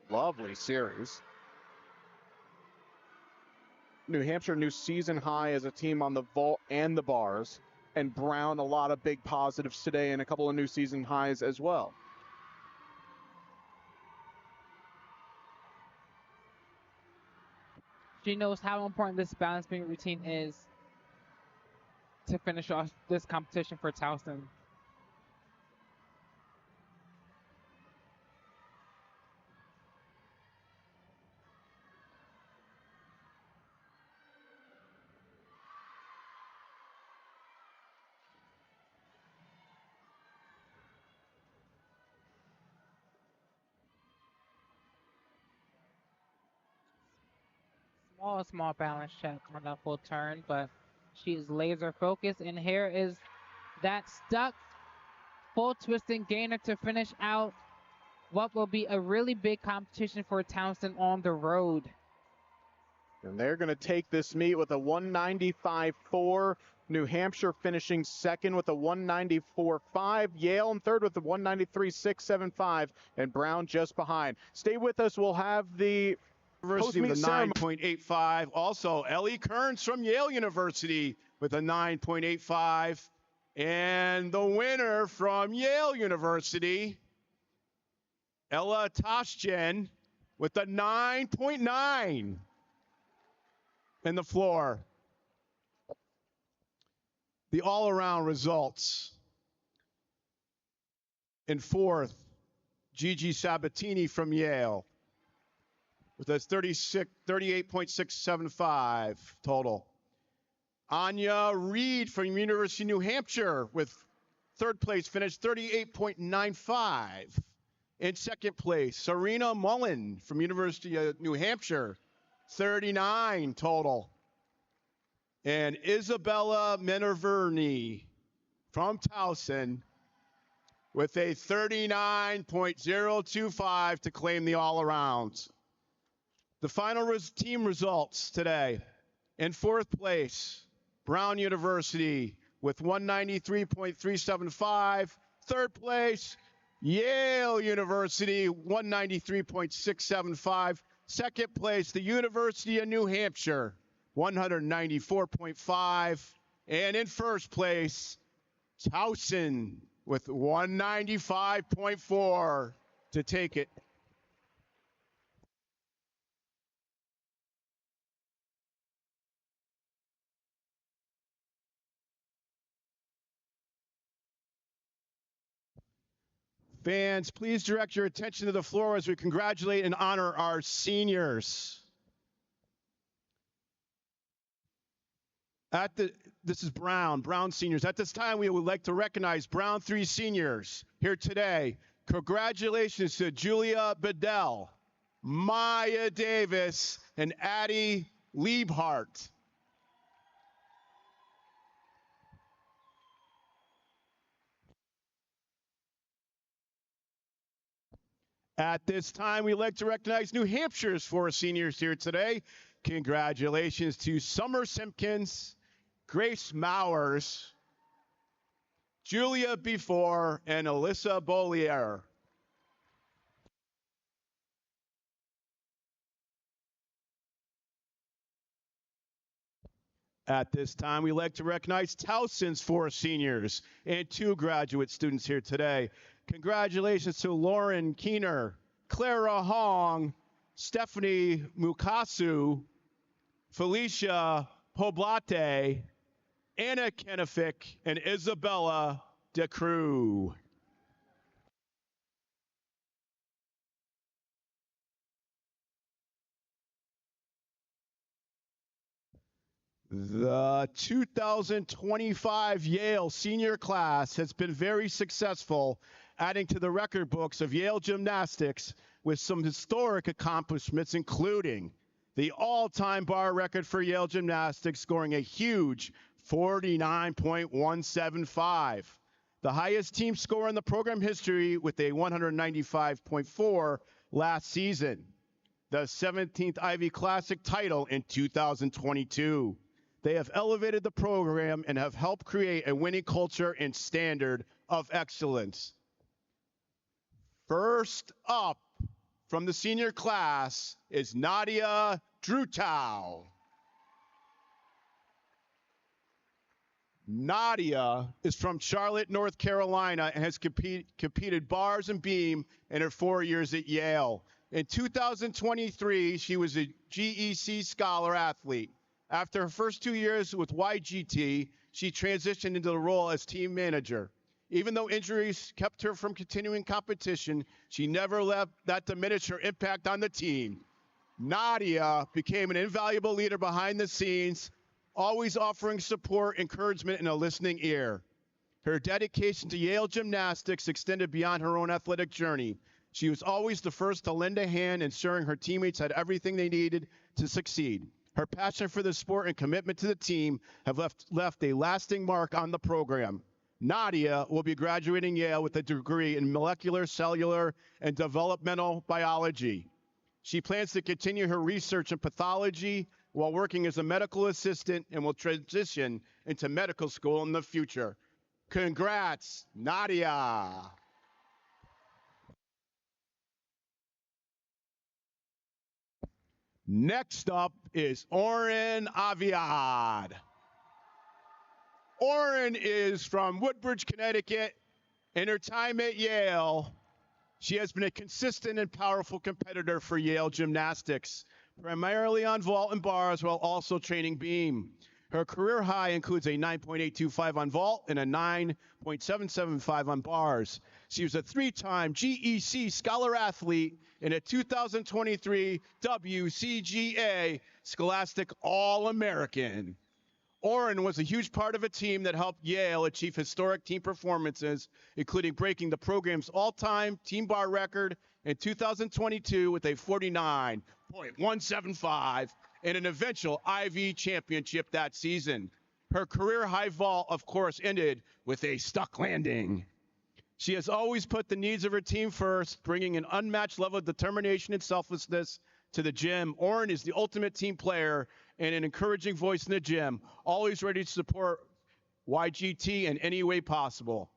Lovely series. New Hampshire, new season high as a team on the vault and the bars. And Brown, a lot of big positives today and a couple of new season highs as well. She knows how important this balance beam routine is to finish off this competition for Towson. Small balance check on that full turn, but she's laser focused. And here is that stuck full twisting gainer to finish out what will be a really big competition for Towson on the road. And they're going to take this meet with a 195.4. New Hampshire finishing second with a 194.5. Yale in third with a 193.675. And Brown just behind. Stay with us. We'll have the University with a 9.85. Also, Ellie Kearns from Yale University with a 9.85. And the winner from Yale University, Ella Toshjen with a 9.9 in the floor. The all-around results. In fourth, Gigi Sabatini from Yale with a 38.675 total. Anya Reed from University of New Hampshire with third place finish 38.95. In second place, Serena Mullen from University of New Hampshire, 39 total. And Isabella Minerverni from Towson with a 39.025 to claim the all-around. The final team results today. In fourth place, Brown University with 193.375. Third place, Yale University, 193.675. Second place, the University of New Hampshire, 194.5. And in first place, Towson with 195.4 to take it. Fans, please direct your attention to the floor as we congratulate and honor our seniors. This is Brown seniors. At this time, we would like to recognize Brown 3 seniors here today. Congratulations to Julia Bedell, Maya Davis, and Addie Liebhart. At this time, we'd like to recognize New Hampshire's 4 seniors here today. Congratulations to Summer Simpkins, Grace Mowers, Julia Before, and Alyssa Bollier. At this time, we'd like to recognize Towson's 4 seniors and 2 graduate students here today. Congratulations to Lauren Keener, Clara Hong, Stephanie Mukasu, Felicia Poblate, Anna Kennefic, and Isabella DeCruz. The 2025 Yale senior class has been very successful adding to the record books of Yale Gymnastics with some historic accomplishments, including the all-time bar record for Yale Gymnastics, scoring a huge 49.175. The highest team score in the program history with a 195.4 last season. The 17th Ivy Classic title in 2022. They have elevated the program and have helped create a winning culture and standard of excellence. First up from the senior class is Nadia Drutow. Nadia is from Charlotte, North Carolina, and has competed bars and beam in her 4 years at Yale. In 2023, she was a GEC Scholar athlete. After her first 2 years with YGT, she transitioned into the role as team manager. Even though injuries kept her from continuing competition, she never let that diminish her impact on the team. Nadia became an invaluable leader behind the scenes, always offering support, encouragement, and a listening ear. Her dedication to Yale Gymnastics extended beyond her own athletic journey. She was always the first to lend a hand, ensuring her teammates had everything they needed to succeed. Her passion for the sport and commitment to the team have left a lasting mark on the program. Nadia will be graduating Yale with a degree in molecular, cellular, and developmental biology. She plans to continue her research in pathology while working as a medical assistant and will transition into medical school in the future. Congrats, Nadia. Next up is Oren Aviad. Oren is from Woodbridge, Connecticut. In her time at Yale, she has been a consistent and powerful competitor for Yale Gymnastics, primarily on vault and bars while also training beam. Her career high includes a 9.825 on vault and a 9.775 on bars. She was a three-time GEC Scholar Athlete and a 2023 WCGA Scholastic All-American. Oren was a huge part of a team that helped Yale achieve historic team performances, including breaking the program's all-time team bar record in 2022 with a 49.175 and an eventual Ivy championship that season. Her career high vault, of course, ended with a stuck landing. She has always put the needs of her team first, bringing an unmatched level of determination and selflessness to the gym. Oren is the ultimate team player and an encouraging voice in the gym, always ready to support YGT in any way possible.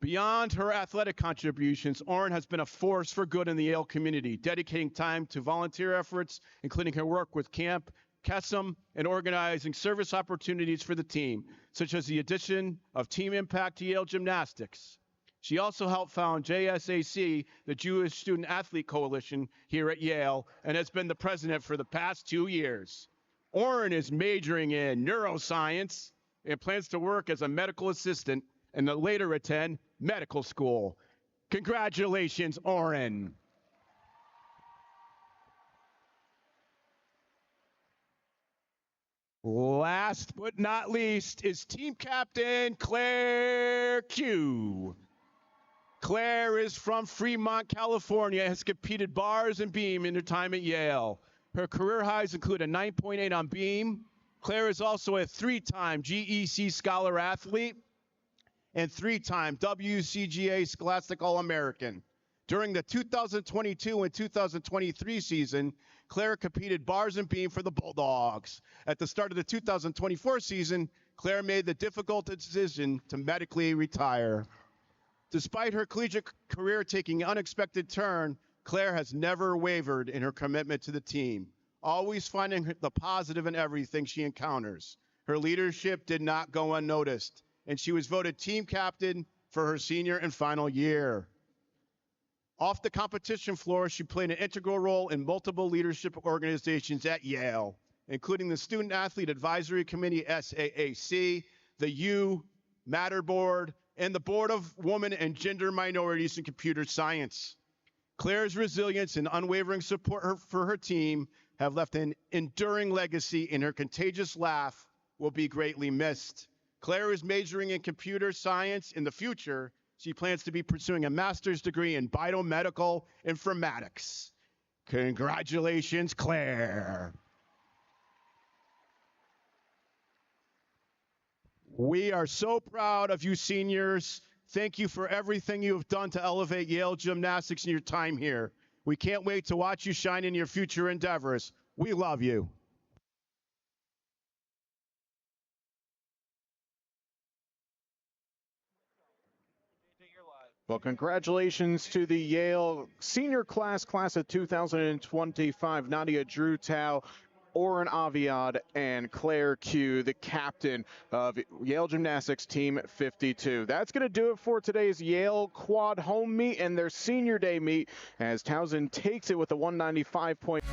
Beyond her athletic contributions, Oren has been a force for good in the Yale community, dedicating time to volunteer efforts, including her work with Camp Kesem and organizing service opportunities for the team, such as the addition of Team Impact to Yale Gymnastics. She also helped found JSAC, the Jewish Student Athlete Coalition, here at Yale, and has been the president for the past 2 years. Oren is majoring in neuroscience and plans to work as a medical assistant and then later attend medical school. Congratulations, Oren. Last but not least is team captain Claire Q. Claire is from Fremont, California, has competed bars and beam in her time at Yale. Her career highs include a 9.8 on beam. Claire is also a three-time GEC Scholar Athlete and three-time WCGA Scholastic All-American. During the 2022 and 2023 season, Claire competed bars and beam for the Bulldogs. At the start of the 2024 season, Claire made the difficult decision to medically retire. Despite her collegiate career taking an unexpected turn, Claire has never wavered in her commitment to the team, always finding the positive in everything she encounters. Her leadership did not go unnoticed, and she was voted team captain for her senior and final year. Off the competition floor, she played an integral role in multiple leadership organizations at Yale, including the Student Athlete Advisory Committee, SAAC, the U Matter Board, and the Board of Women and Gender Minorities in Computer Science. Claire's resilience and unwavering support for her team have left an enduring legacy, and her contagious laugh will be greatly missed. Claire is majoring in computer science in the future She plans to be pursuing a master's degree in biomedical informatics. Congratulations, Claire. We are so proud of you seniors. Thank you for everything you have done to elevate Yale Gymnastics in your time here. We can't wait to watch you shine in your future endeavors. We love you. Well, congratulations to the Yale senior class of 2025, Nadia Drew-Tao, Oren Aviad, and Claire Q, the captain of Yale Gymnastics Team 52. That's going to do it for today's Yale quad home meet and their senior day meet as Towson takes it with a 195 point.